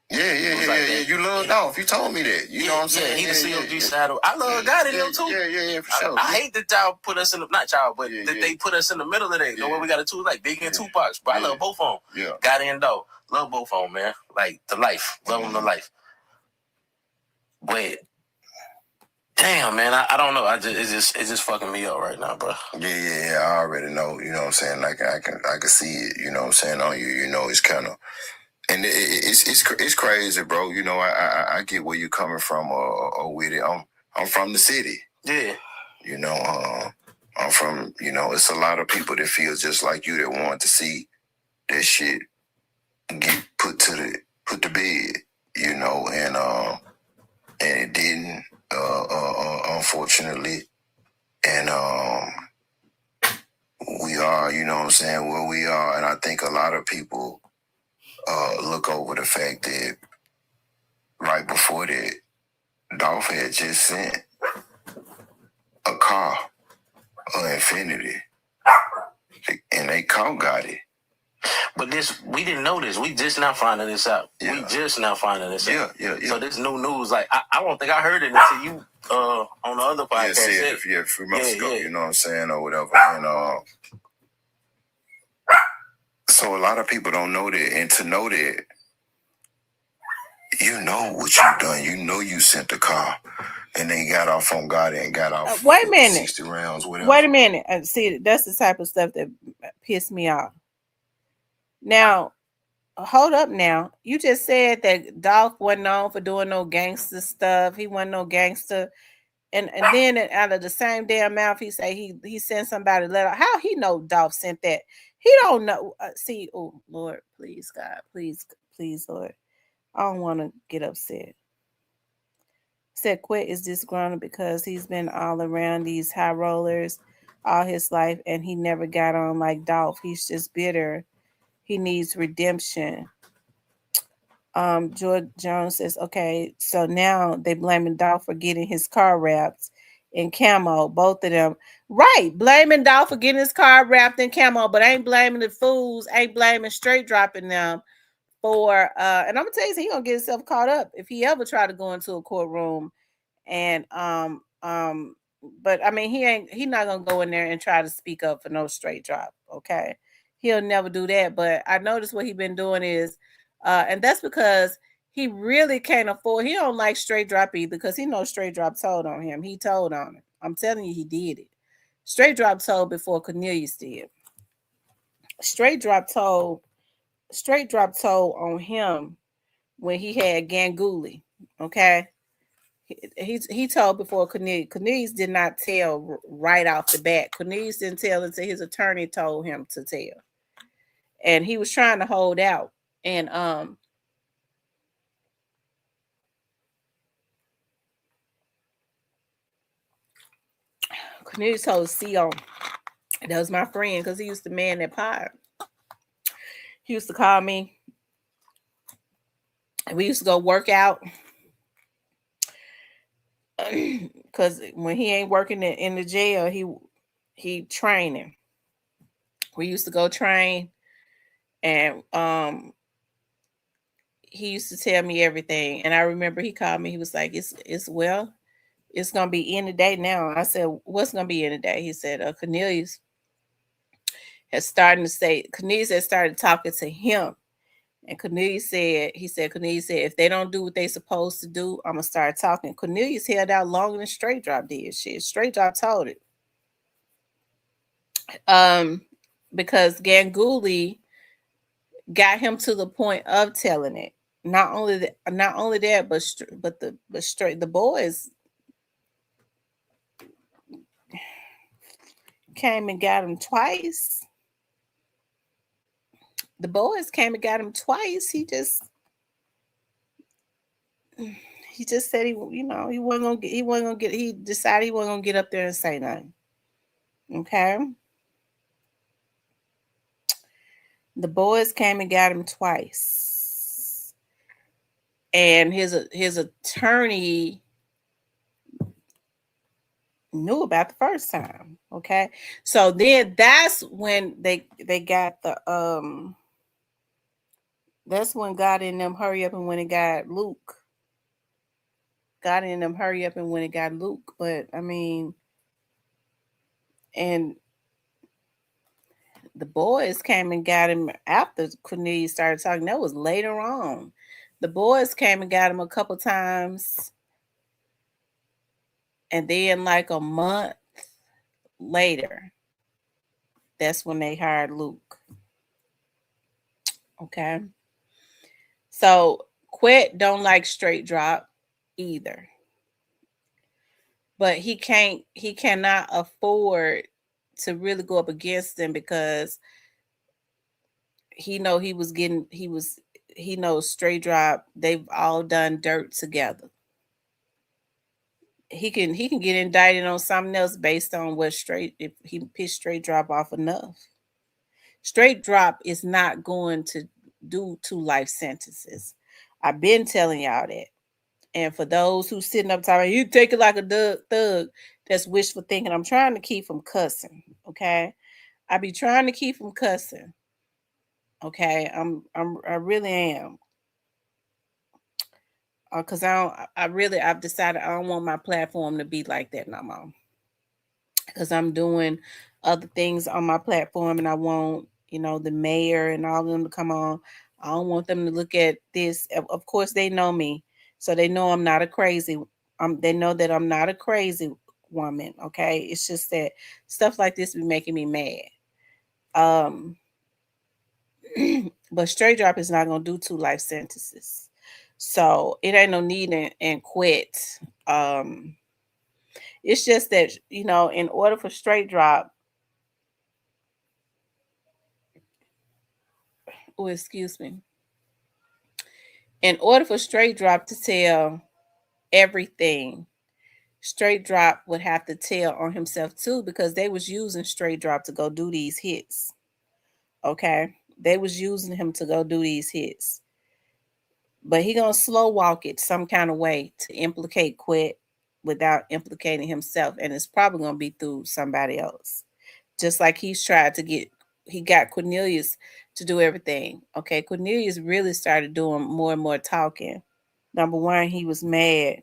Yeah. You love Dolph. You told me that. You know what I'm saying? He the COG side of. I love God in them too. Yeah, for sure. I hate that y'all put us in the not y'all, but that they put us in the middle of that. You know what we got to choose like Big and Tupac's, but I love both of them. Yeah. God and Dolph, love both of them, man. Like to life, love them to life. But damn, man, I don't know. It's just fucking me up right now, bro. Yeah. I already know. You know what I'm saying? Like I can see it. You know what I'm saying on you. It's kind of. And it's crazy, bro. I get where you're coming from or with it. I'm from the city. Yeah. I'm from, it's a lot of people that feel just like you that want to see that shit get put to bed, and it didn't, unfortunately. And we are, what I'm saying, where we are. And I think a lot of people look over the fact that right before that, Dolph had just sent a car, an Infinity, and they got it. But we didn't know this. We just now finding this out. Yeah. We just now finding this out. Yeah. So this new news, like I don't think I heard it until you on the other podcast. A few months ago, you know what I'm saying, or whatever. And so a lot of people don't know that, and to know that, you know what you done. You know you sent the car, and they got off on God and got off. Wait a minute. 60 rounds, whatever. Wait a minute. See, that's the type of stuff that pissed me off. Now, hold up now. You just said that Dolph wasn't known for doing no gangster stuff. He wasn't no gangster. And then out of the same damn mouth, he say he sent somebody a letter. How he know Dolph sent that? He don't know. Oh, Lord, please, God. Please, Lord. I don't want to get upset. Said Quit is disgruntled because he's been all around these high rollers all his life and he never got on like Dolph. He's just bitter. He needs redemption. George Jones says, okay, so now they blaming Dolph for getting his car wrapped in camo, both of them. Right, blaming Dolph for getting his car wrapped in camo, but ain't blaming the fools, ain't blaming straight dropping them for, and I'm gonna tell you, he gonna get himself caught up if he ever try to go into a courtroom. And, but I mean, he not gonna go in there and try to speak up for no straight drop, okay? He'll never do that, but I noticed what he been doing is, and that's because he really can't afford. He don't like straight drop either because he knows straight drop told on him. He told on it. I'm telling you, he did it. Straight drop told before Cornelius did. Straight drop told on him when he had Ganguly. Okay, he told before Cornelius. Cornelius did not tell right off the bat. Cornelius didn't tell until his attorney told him to tell, and he was trying to hold out. And Cornelius told CO, that was my friend because he used to man that pie. He used to call me, and we used to go work out. Because when he ain't working in the jail, he training. We used to go train, and he used to tell me everything. And I remember he called me. He was like, "It's gonna be in the day now." I said, "What's gonna be in the day?" He said, "Cornelius has started talking to him." And Cornelius said, if they don't do what they supposed to do, I'm gonna start talking. Cornelius held out longer than Straight Drop did. Shit, Straight Drop told it. Because Ganguly got him to the point of telling it. Not only that, but the boys. came and got him twice. The boys came and got him twice. He just said he wasn't gonna get, he decided he wasn't gonna get up there and say nothing. Okay. The boys came and got him twice. And his attorney knew about the first time. Okay. So then that's when they got the that's when God in them hurry up and when it got Luke. God in them hurry up and when it got Luke. But I mean, and the boys came and got him after Cornelius started talking. That was later on. The boys came and got him a couple times. And then like a month later, that's when they hired Luke. Okay. So Quet don't like straight drop either. But he cannot afford to really go up against them because he knows straight drop, they've all done dirt together. He can get indicted on something else based on if he pissed straight drop off enough. Straight drop is not going to do 2 life sentences. I've been telling y'all that. And for those who sitting up talking, you take it like a thug, that's wishful thinking. I'm trying to keep from cussing. Okay. I be trying to keep from cussing. Okay. I really am. Cause I've decided I don't want my platform to be like that no more. Cause I'm doing other things on my platform and I want, the mayor and all of them to come on. I don't want them to look at this. Of course they know me. So they know I'm not a crazy. They know that I'm not a crazy woman. Okay. It's just that stuff like this be making me mad. But straight drop is not going to do 2 life sentences. So it ain't no need in quit. It's just that, in order for straight drop, excuse me. In order for straight drop to tell everything, straight drop would have to tell on himself too, because they was using straight drop to go do these hits. Okay. They was using him to go do these hits. But he gonna slow walk it some kind of way to implicate Quit without implicating himself. And it's probably gonna be through somebody else. Just like he got Cornelius to do everything. Okay. Cornelius really started doing more and more talking. Number one, he was mad.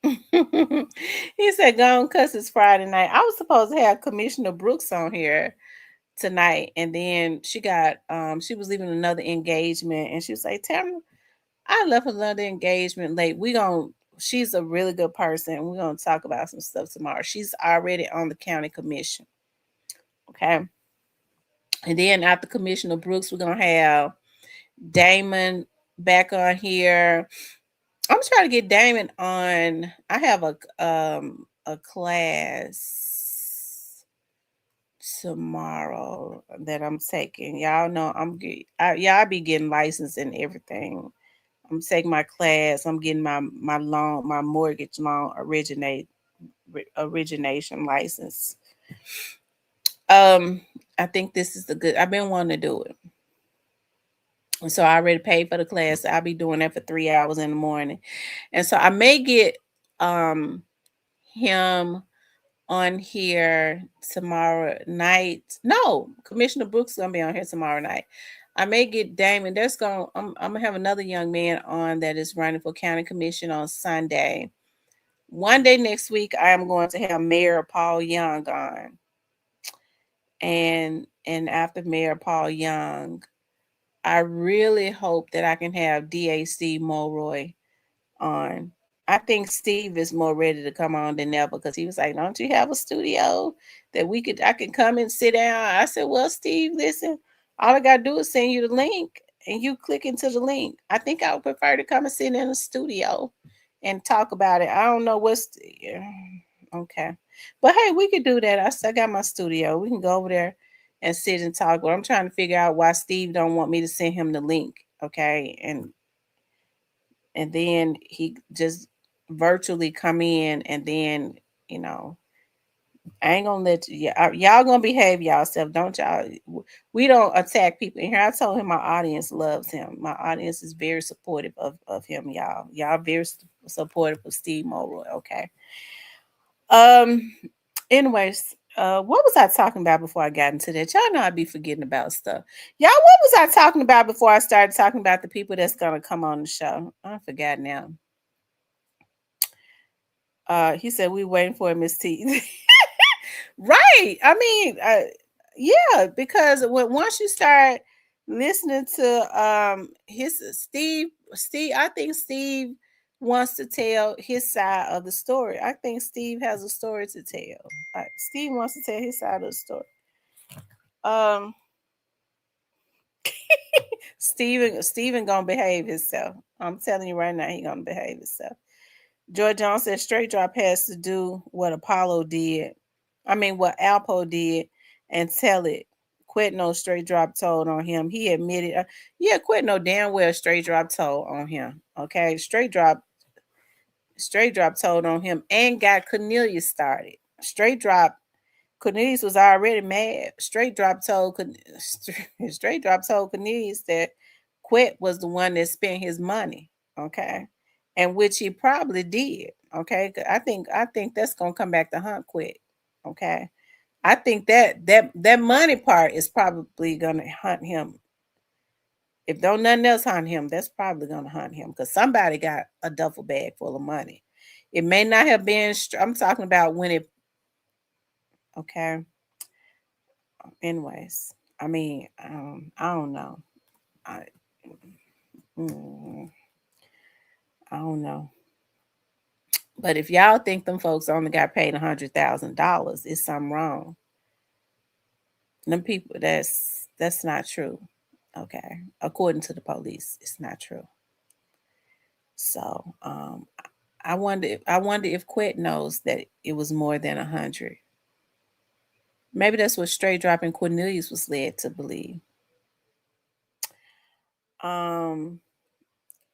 He said, "Go on, cuss, it's Friday night." I was supposed to have Commissioner Brooks on here tonight, and then she was leaving another engagement, and she was like, "Tamara, I left another engagement late. She's a really good person. We're gonna talk about some stuff tomorrow." She's already on the county commission. Okay. And then after Commissioner Brooks, we're gonna have Damon back on here. I'm trying to get Damon on. I have a class tomorrow that I'm taking. Y'all know y'all be getting licensed and everything. I'm taking my class. I'm getting my mortgage loan origination license. I think this is I've been wanting to do it. So I already paid for the class. So I'll be doing that for 3 hours in the morning. And so I may get him on here tomorrow night. No, Commissioner Brooks is gonna be on here tomorrow night. I may get Damon. I'm gonna have another young man on that is running for county commission on Sunday. One day next week, I am going to have Mayor Paul Young on. And after Mayor Paul Young, I really hope that I can have DAC Mulroy on. I think Steve is more ready to come on than ever because he was like, "Don't you have a studio that I can come and sit down?" I said, "Well, Steve, listen, all I got to do is send you the link and you click into the link. I think I would prefer to come and sit in a studio and talk about it. I don't know Okay. But hey, we could do that. I still got my studio. We can go over there and sit and talk. But I'm trying to figure out why Steve don't want me to send him the link. Okay. And then he just virtually come in, and then, you know, I ain't gonna let you. Y'all gonna behave yourself, don't y'all? We don't attack people in here. I told him my audience loves him. My audience is very supportive of him, y'all. Y'all very supportive of Steve Mulroy. Okay. Um. Anyways, what was I talking about before I got into that? Y'all know I be forgetting about stuff. Y'all, what was I talking about before I started talking about the people that's gonna come on the show? I forgot now. He said we waiting for Miss T. Right. I mean, yeah, because once you start listening to his Steve, I think Steve wants to tell his side of the story. I think Steve has a story to tell. Steve wants to tell his side of the story. Um, Steven gonna behave himself. I'm telling you right now, he gonna behave himself. George Jones said straight drop has to do what Apollo did. I mean, what Alpo did, and tell it. Quitno straight drop told on him. He admitted, yeah, Quitno damn well straight drop told on him. Okay, straight drop told on him and got Cornelius started. Straight drop, Cornelius was already mad. Straight drop told Cornelius that Quit was the one that spent his money. Okay, and which he probably did. Okay, I think that's gonna come back to hunt Quit. Okay, I think that money part is probably gonna hunt him. If don't nothing else hunt him, that's probably gonna hunt him because somebody got a duffel bag full of money. It may not have been. I'm talking about when it. Okay. Anyways, I mean, I don't know. I, mm, I don't know. But if y'all think them folks only got paid $100,000, it's something wrong. Them people, that's not true. Okay, according to the police, it's not true. So, I wonder if Quit knows that it was more than 100. Maybe that's what straight dropping Cornelius was led to believe. Um,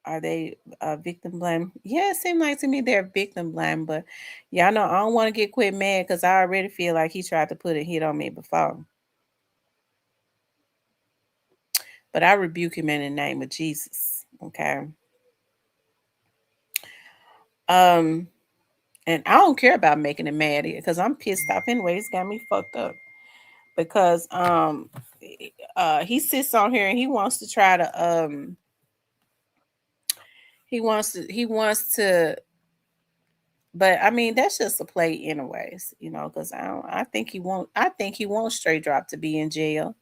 Are they victim blame? Yeah, it seemed like to me they're victim blame, but y'all know I don't want to get Quit mad because I already feel like he tried to put a hit on me before. But I rebuke him in the name of Jesus. Okay. And I don't care about making him mad because I'm pissed off anyway. It's got me fucked up. Because he sits on here and he wants to try to he wants to but I mean that's just a play anyways, you know, because I think he wants straight drop to be in jail.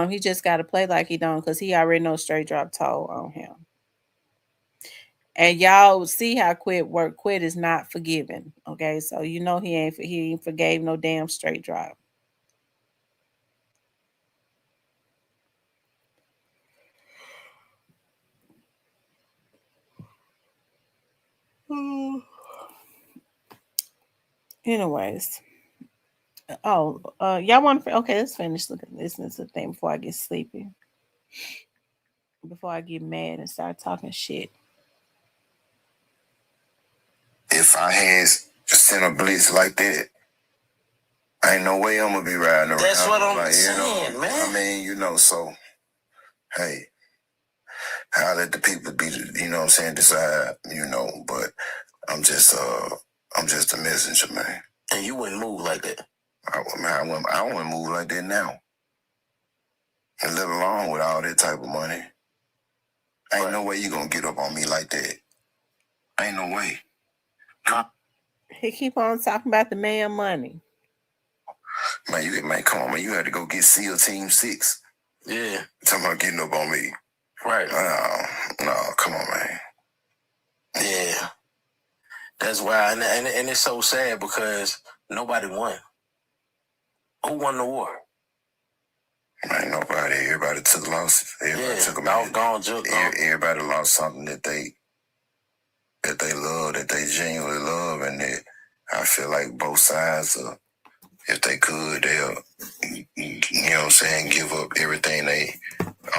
He just gotta play like he don't because he already knows straight drop told on him. And y'all see how Quit work. Quit is not forgiven. Okay, so you know he ain't forgave no damn straight drop. Anyways, y'all want to? Okay, let's finish listening to the thing before I get sleepy. Before I get mad and start talking shit. If I had sent a blitz like that, ain't no way I'm gonna be riding around. That's what I'm like, saying, man. I mean, so hey, I'll let the people be, decide, but I'm just a messenger, man. And you wouldn't move like that. I wouldn't move like that now. And let alone with all that type of money. Ain't no way you gonna get up on me like that. Ain't no way. He keep on talking about the man money. Man, come on, man. You had to go get SEAL Team 6. Yeah. Talking about getting up on me. Right. No, come on, man. Yeah. That's why, and it's so sad because nobody won. Who won the war? Ain't nobody. Everybody took losses. Everybody took them out. Everybody lost something that they love, that they genuinely love, and that feel like both sides, if they could, they'll, you know what I'm saying, give up everything they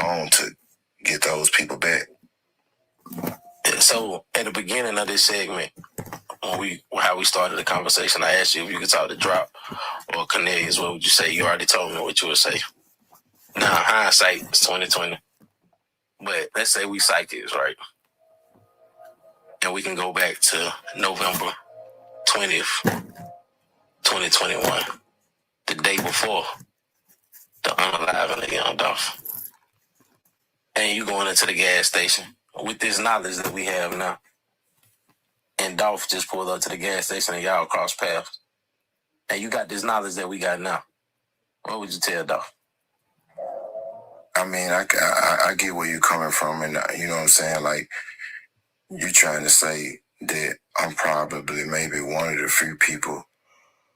own to get those people back. So at the beginning of this segment, how we started the conversation, I asked you if you could talk to Drop or Cornelius. What would you say? You already told me what you would say. Now, hindsight is 2020. But let's say we psychics, right? And we can go back to November 20th, 2021, the day before the unaliving of young Dolph. And you going into the gas station with this knowledge that we have now. And Dolph just pulled up to the gas station and y'all crossed paths. And you got this knowledge that we got now. What would you tell Dolph? I mean, I get where you're coming from, and you know what I'm saying? Like, you're trying to say that I'm probably maybe one of the few people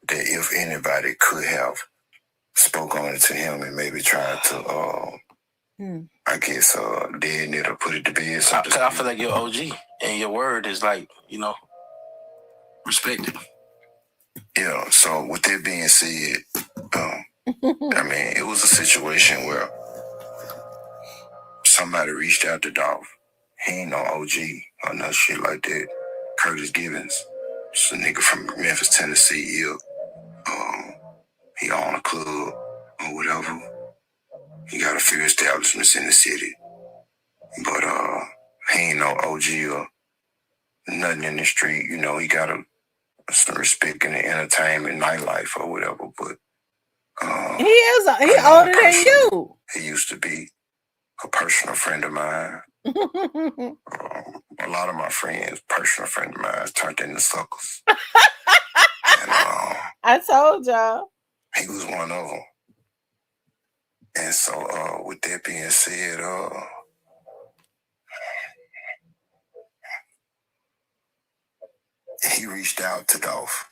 that if anybody could have spoke on it to him and maybe tried to, I guess, dead it or put it to bed. Because I feel like you're OG, and your word is like, you know, respected. Yeah, so with that being said, I mean, it was a situation where somebody reached out to Dolph. He ain't no OG or no shit like that. Curtis Gibbons. It's a nigga from Memphis, Tennessee. He own a club or whatever. He got a few establishments in the city. But he ain't no OG or nothing in the street. You know, he got some respect in the entertainment, nightlife or whatever. But he older than you. He used to be a personal friend of mine. A lot of my friends, personal friend of mine, turned into suckers. And I told y'all. He was one of them. And so with that being said, he reached out to Dolph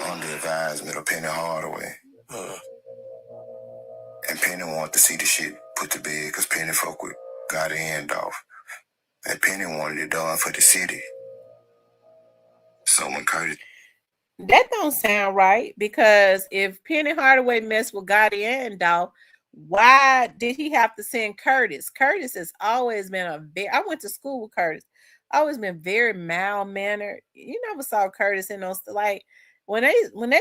under the advisement of Penny Hardaway. And Penny wanted to see the shit put to bed because Penny fuck with Gotti and Dolph. And Penny wanted it done for the city. So when Curtis... That don't sound right, because if Penny Hardaway messed with Gotti and Dolph, why did he have to send Curtis? Curtis has always been I went to school with Curtis. Always been very mild-mannered. You never saw Curtis in those, like, when they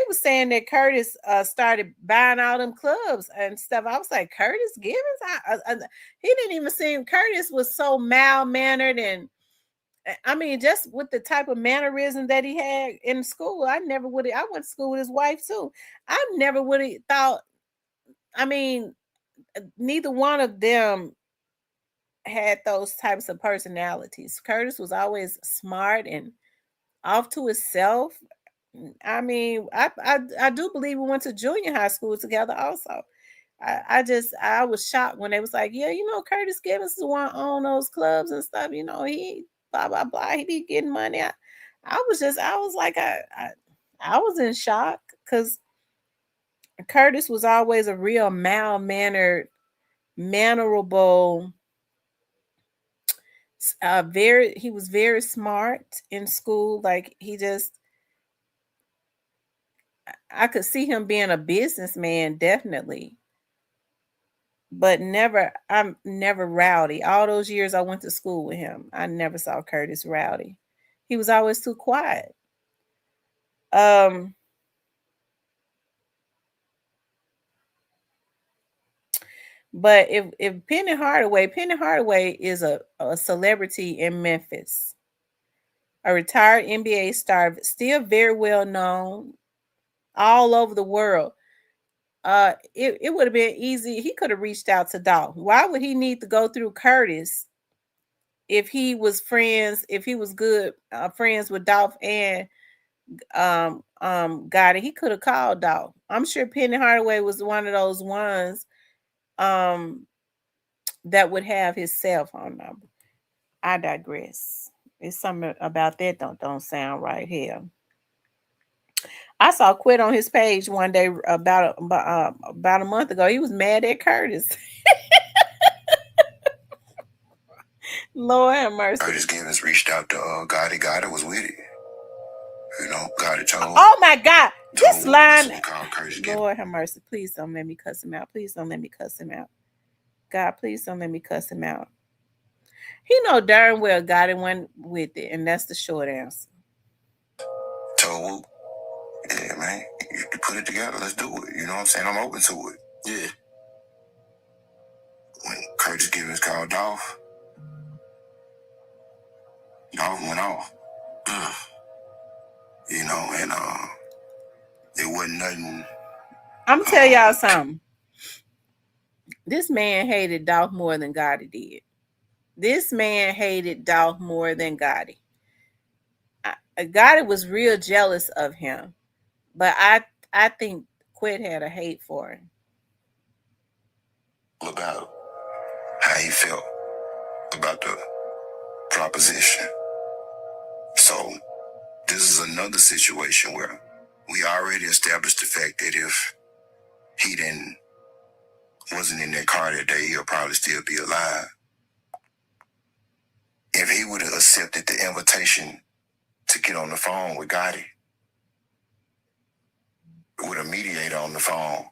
were saying that Curtis started buying all them clubs and stuff, I was like, Curtis Gibbons? He didn't even seem, Curtis was so mild-mannered, and I mean, just with the type of mannerism that he had in school, I went to school with his wife too. I never would have thought, I mean, neither one of them had those types of personalities. Curtis was always smart and off to himself. I mean, I do believe we went to junior high school together also. I was shocked when they was like, yeah, you know, Curtis Gibbons is the one on those clubs and stuff. You know, he blah, blah, blah. He be getting money. I was in shock because Curtis was always a real mild-mannered, mannerable, he was very smart in school. Like, I could see him being a businessman, definitely. But I'm never rowdy. All those years I went to school with him, I never saw Curtis rowdy. He was always too quiet. But if Penny Hardaway is a celebrity in Memphis, a retired NBA star, still very well known all over the world. It would have been easy. He could have reached out to Dolph. Why would he need to go through Curtis if he was good friends with Dolph and Gotti? He could have called Dolph. I'm sure Penny Hardaway was one of those ones that would have his cell phone number. I digress. It's something about that don't sound right here. I saw Quit on his page one day about a month ago. He was mad at Curtis. Lord have mercy. Curtis Gibbons reached out to Gotti. Gotti was with it. You know, Gotti told. Oh my God, this line. Lord Lord have mercy. Please don't let me cuss him out. Please don't let me cuss him out. God, please don't let me cuss him out. He know darn well Gotti went with it, and that's the short answer. Told, yeah, man, you put it together. Let's do it. You know what I'm saying? I'm open to it. Yeah. When Curtis Givens called Dolph went off. You know, and it wasn't nothing. I'm gonna tell y'all something. This man hated Dolph more than Gotti did. This man hated Dolph more than Gotti. Gotti was real jealous of him, but I think Quit had a hate for him. About how he felt about the proposition. So this is another situation where we already established the fact that if he wasn't in that car that day, he'll probably still be alive. If he would have accepted the invitation to get on the phone with Gotti, with a mediator on the phone,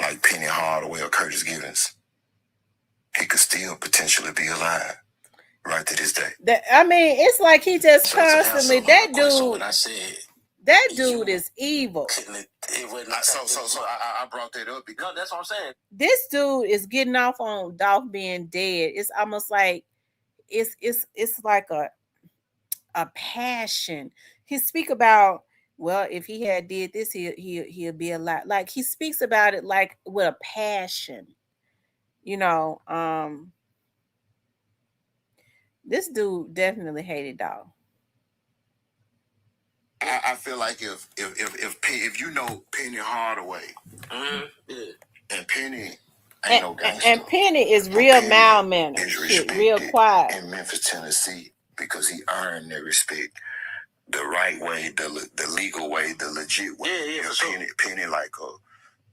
like Penny Hardaway or Curtis Givens, he could still potentially be alive right to this day. It's like he just constantly, that dude, I said, that dude is evil. I brought that up because no, that's what I'm saying. This dude is getting off on Dolph being dead. It's almost like it's like a passion. He speak about, well, if he had did this, he'll be alive. Like he speaks about it like with a passion. You know, this dude definitely hated Dolph. I feel like if you know Penny Hardaway, and Penny ain't no gangster, and Penny is real mild-mannered, real quiet in Memphis, Tennessee, because he earned their respect the right way, the legal way, the legit way. Yeah, for Penny like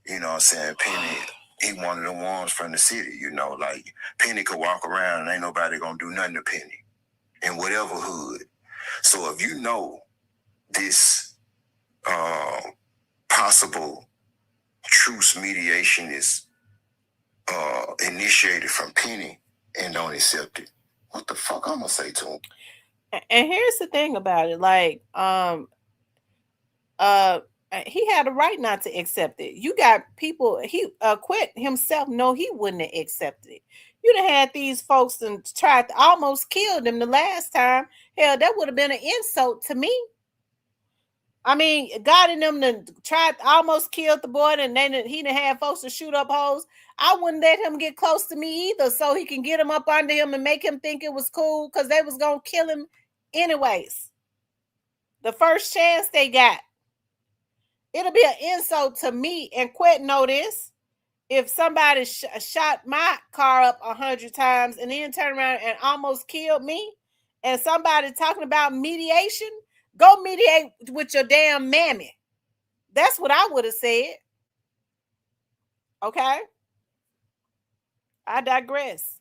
you know what I'm saying? Penny, he one of the ones from the city, you know, like Penny could walk around and ain't nobody gonna do nothing to Penny in whatever hood. So if you know this possible truce mediation is initiated from Penny and don't accept it, what the fuck I'm gonna say to him? And here's the thing about it, like he had a right not to accept it. You got people, he Quit himself, no, he wouldn't have accepted it. You'd have had these folks and tried to almost kill them the last time. Hell, that would have been an insult to me. I mean, God in them to tried almost killed the boy, and then he done had folks to shoot up hoes. I wouldn't let him get close to me either, so he can get him up under him and make him think it was cool, because they was gonna kill him anyways. The first chance they got. It'll be an insult to me, and Quit know this. If somebody shot my car up 100 times and then turned around and almost killed me, and somebody talking about mediation, go mediate with your damn mammy. That's what I would have said. Okay? I digress.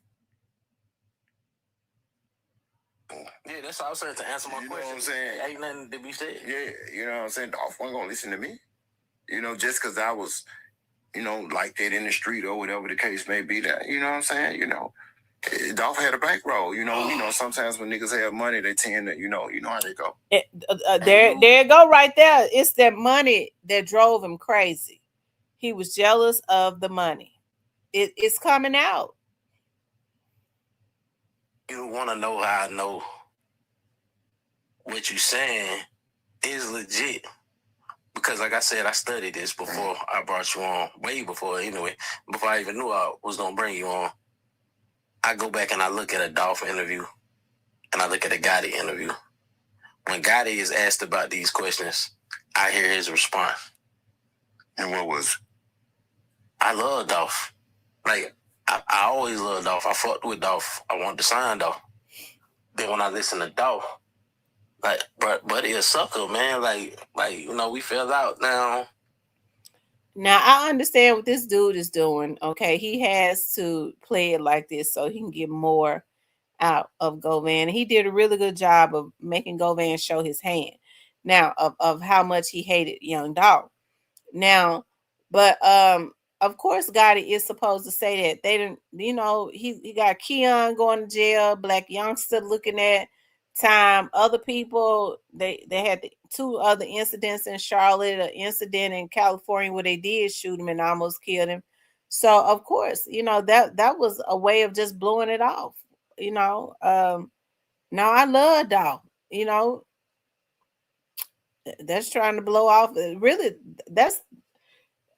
Yeah, that's all I was saying to answer my question. You know what I'm saying? Ain't nothing to be said. Yeah, you know what I'm saying? Dolph wasn't gonna listen to me. You know, just because I was, you know, like that in the street or whatever the case may be, that, you know what I'm saying? You know, Dolph had a bankroll. You know, sometimes when niggas have money, they tend to, you know how they go. There you go right there. It's that money that drove him crazy. He was jealous of the money. It's coming out. You want to know how I know what you're saying is legit. Because like I said, I studied this before I brought you on, way before anyway, before I even knew I was going to bring you on. I go back and I look at a Dolph interview and I look at a Gotti interview. When Gotti is asked about these questions, I hear his response. And what was? I love Dolph. Like, I always loved Dolph. I fucked with Dolph. I wanted to sign Dolph. Then when I listen to Dolph, like, buddy, a sucker, man. Like, you know, we fell out now. Now, I understand what this dude is doing. Okay, he has to play it like this so he can get more out of Govan. He did a really good job of making Govan show his hand. now of how much he hated young Dolph. Now, but of course Gotti is supposed to say that. They didn't, he got Keon going to jail, Black Youngster looking at time, other people, they had two other incidents in Charlotte, an incident in California where they did shoot him and almost killed him. So of course, that was a way of just blowing it off. Now I love Dolph, that's trying to blow off. Really, that's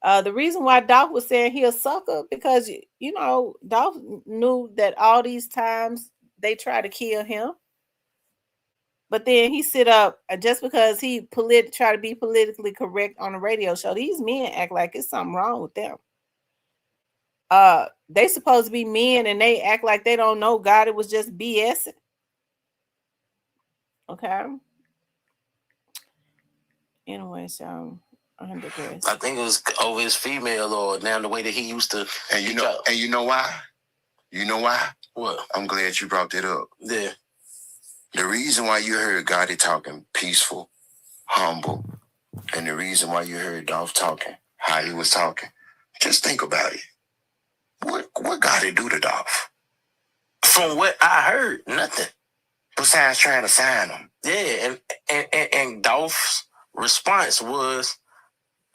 the reason why Dolph was saying he a sucker, because Dolph knew that all these times they tried to kill him, but then he sit up just because he try to be politically correct on a radio show. These men act like it's something wrong with them. They supposed to be men and they act like they don't know God. It was just BS. Okay. Anyway, so I think it was over his female, or now the way that he used to. And you know why? You know why? What? I'm glad you brought that up. Yeah. The reason why you heard Gotti talking peaceful, humble, and the reason why you heard Dolph talking how he was talking, just think about it. What Gotti do to Dolph? From what I heard, nothing. Besides trying to sign him. Yeah, and Dolph's response was,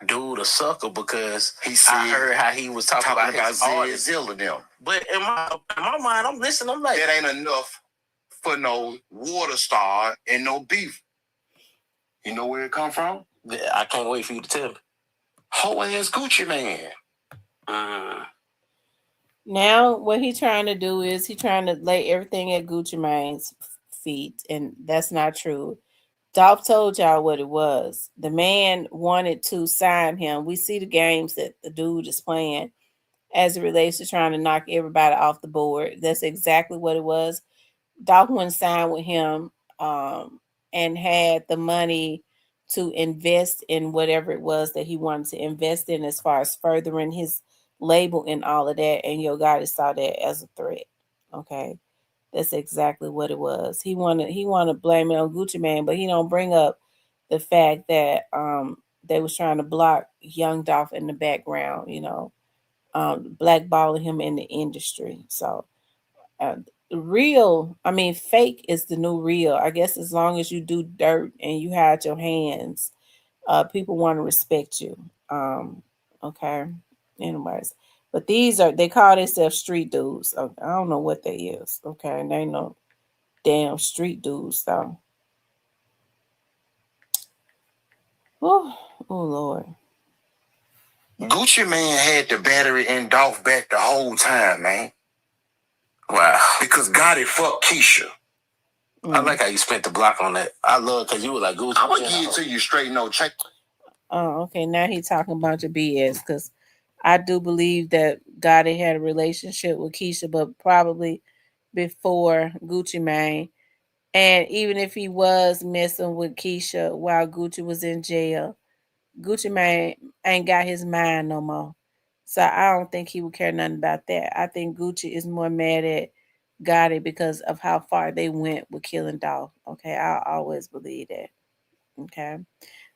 dude, a sucker, because I heard how he was talking about Zill and them. But in my mind, I'm listening. I'm like, that ain't enough for no water star and no beef. You know where it come from? I can't wait for you to tell me. Whole ass Gucci man. Now, what he trying to do is he trying to lay everything at Gucci Mane's feet, and that's not true. Dolph told y'all what it was. The man wanted to sign him. We see the games that the dude is playing as it relates to trying to knock everybody off the board. That's exactly what it was. Dolph went signed with him and had the money to invest in whatever it was that he wanted to invest in as far as furthering his label and all of that. And Yo Gotti saw that as a threat. Okay. That's exactly what it was. He wanted to blame it on Gucci Mane, but he don't bring up the fact that they was trying to block young Dolph in the background, blackballing him in the industry. So fake is the new real. I guess as long as you do dirt and you hide your hands, people want to respect you. Okay. Anyways. But they call themselves street dudes. I don't know what they is. Okay. And they ain't no damn street dudes, though. Oh, Lord. Gucci Mane had the battery in Dolph back the whole time, man. Wow. Because Gotti fucked Keisha. I like how you spent the block on that. I love because you were like, Gucci. I'm going to give it to you straight, no check. Oh, okay. Now he talking a bunch of BS, because I do believe that Gotti had a relationship with Keisha, but probably before Gucci Mane. And even if he was messing with Keisha while Gucci was in jail, Gucci Mane ain't got his mind no more. So I don't think he would care nothing about that. I think Gucci is more mad at Gotti because of how far they went with killing Dolph. Okay, I always believe that. Okay.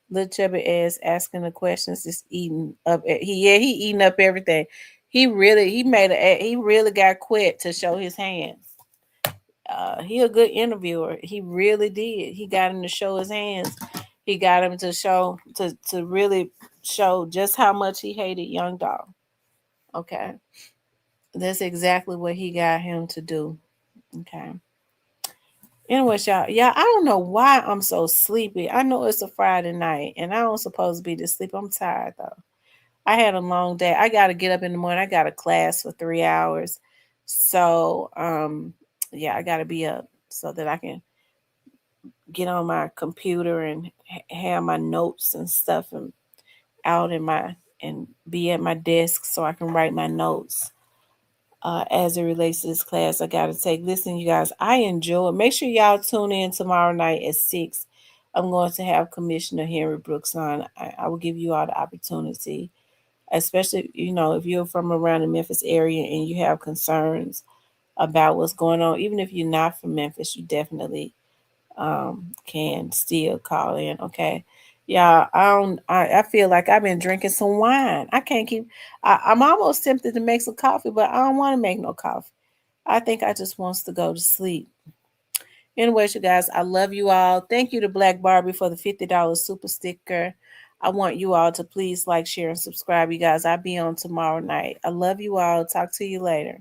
Little chubby ass asking the questions, just eating up. He eating up everything. He really got quit to show his hands. He a good interviewer. He really did. He got him to show his hands. He got him to show to really show just how much he hated young Dolph. Okay, that's exactly what he got him to do. Okay. Anyway, y'all, I don't know why I'm so sleepy. I know it's a Friday night and I don't supposed to be this sleep. I'm tired though. I had a long day. I got to get up in the morning. I got a class for 3 hours. So, I got to be up so that I can get on my computer and have my notes and stuff and be at my desk so I can write my notes. As it relates to this class I got to take. Listen, you guys, I enjoy it. Make sure y'all tune in tomorrow night at 6. I'm going to have Commissioner Henry Brooks on. I will give you all the opportunity, especially, if you're from around the Memphis area and you have concerns about what's going on. Even if you're not from Memphis, you definitely can still call in. Okay. Yeah, I feel like I've been drinking some wine. I can't keep I'm almost tempted to make some coffee, but I don't want to make no coffee. I think I just wants to go to sleep. Anyways, you guys, I love you all. Thank you to Black Barbie for the $50 super sticker. I want you all to please like, share, and subscribe. You guys, I'll be on tomorrow night. I love you all. Talk to you later.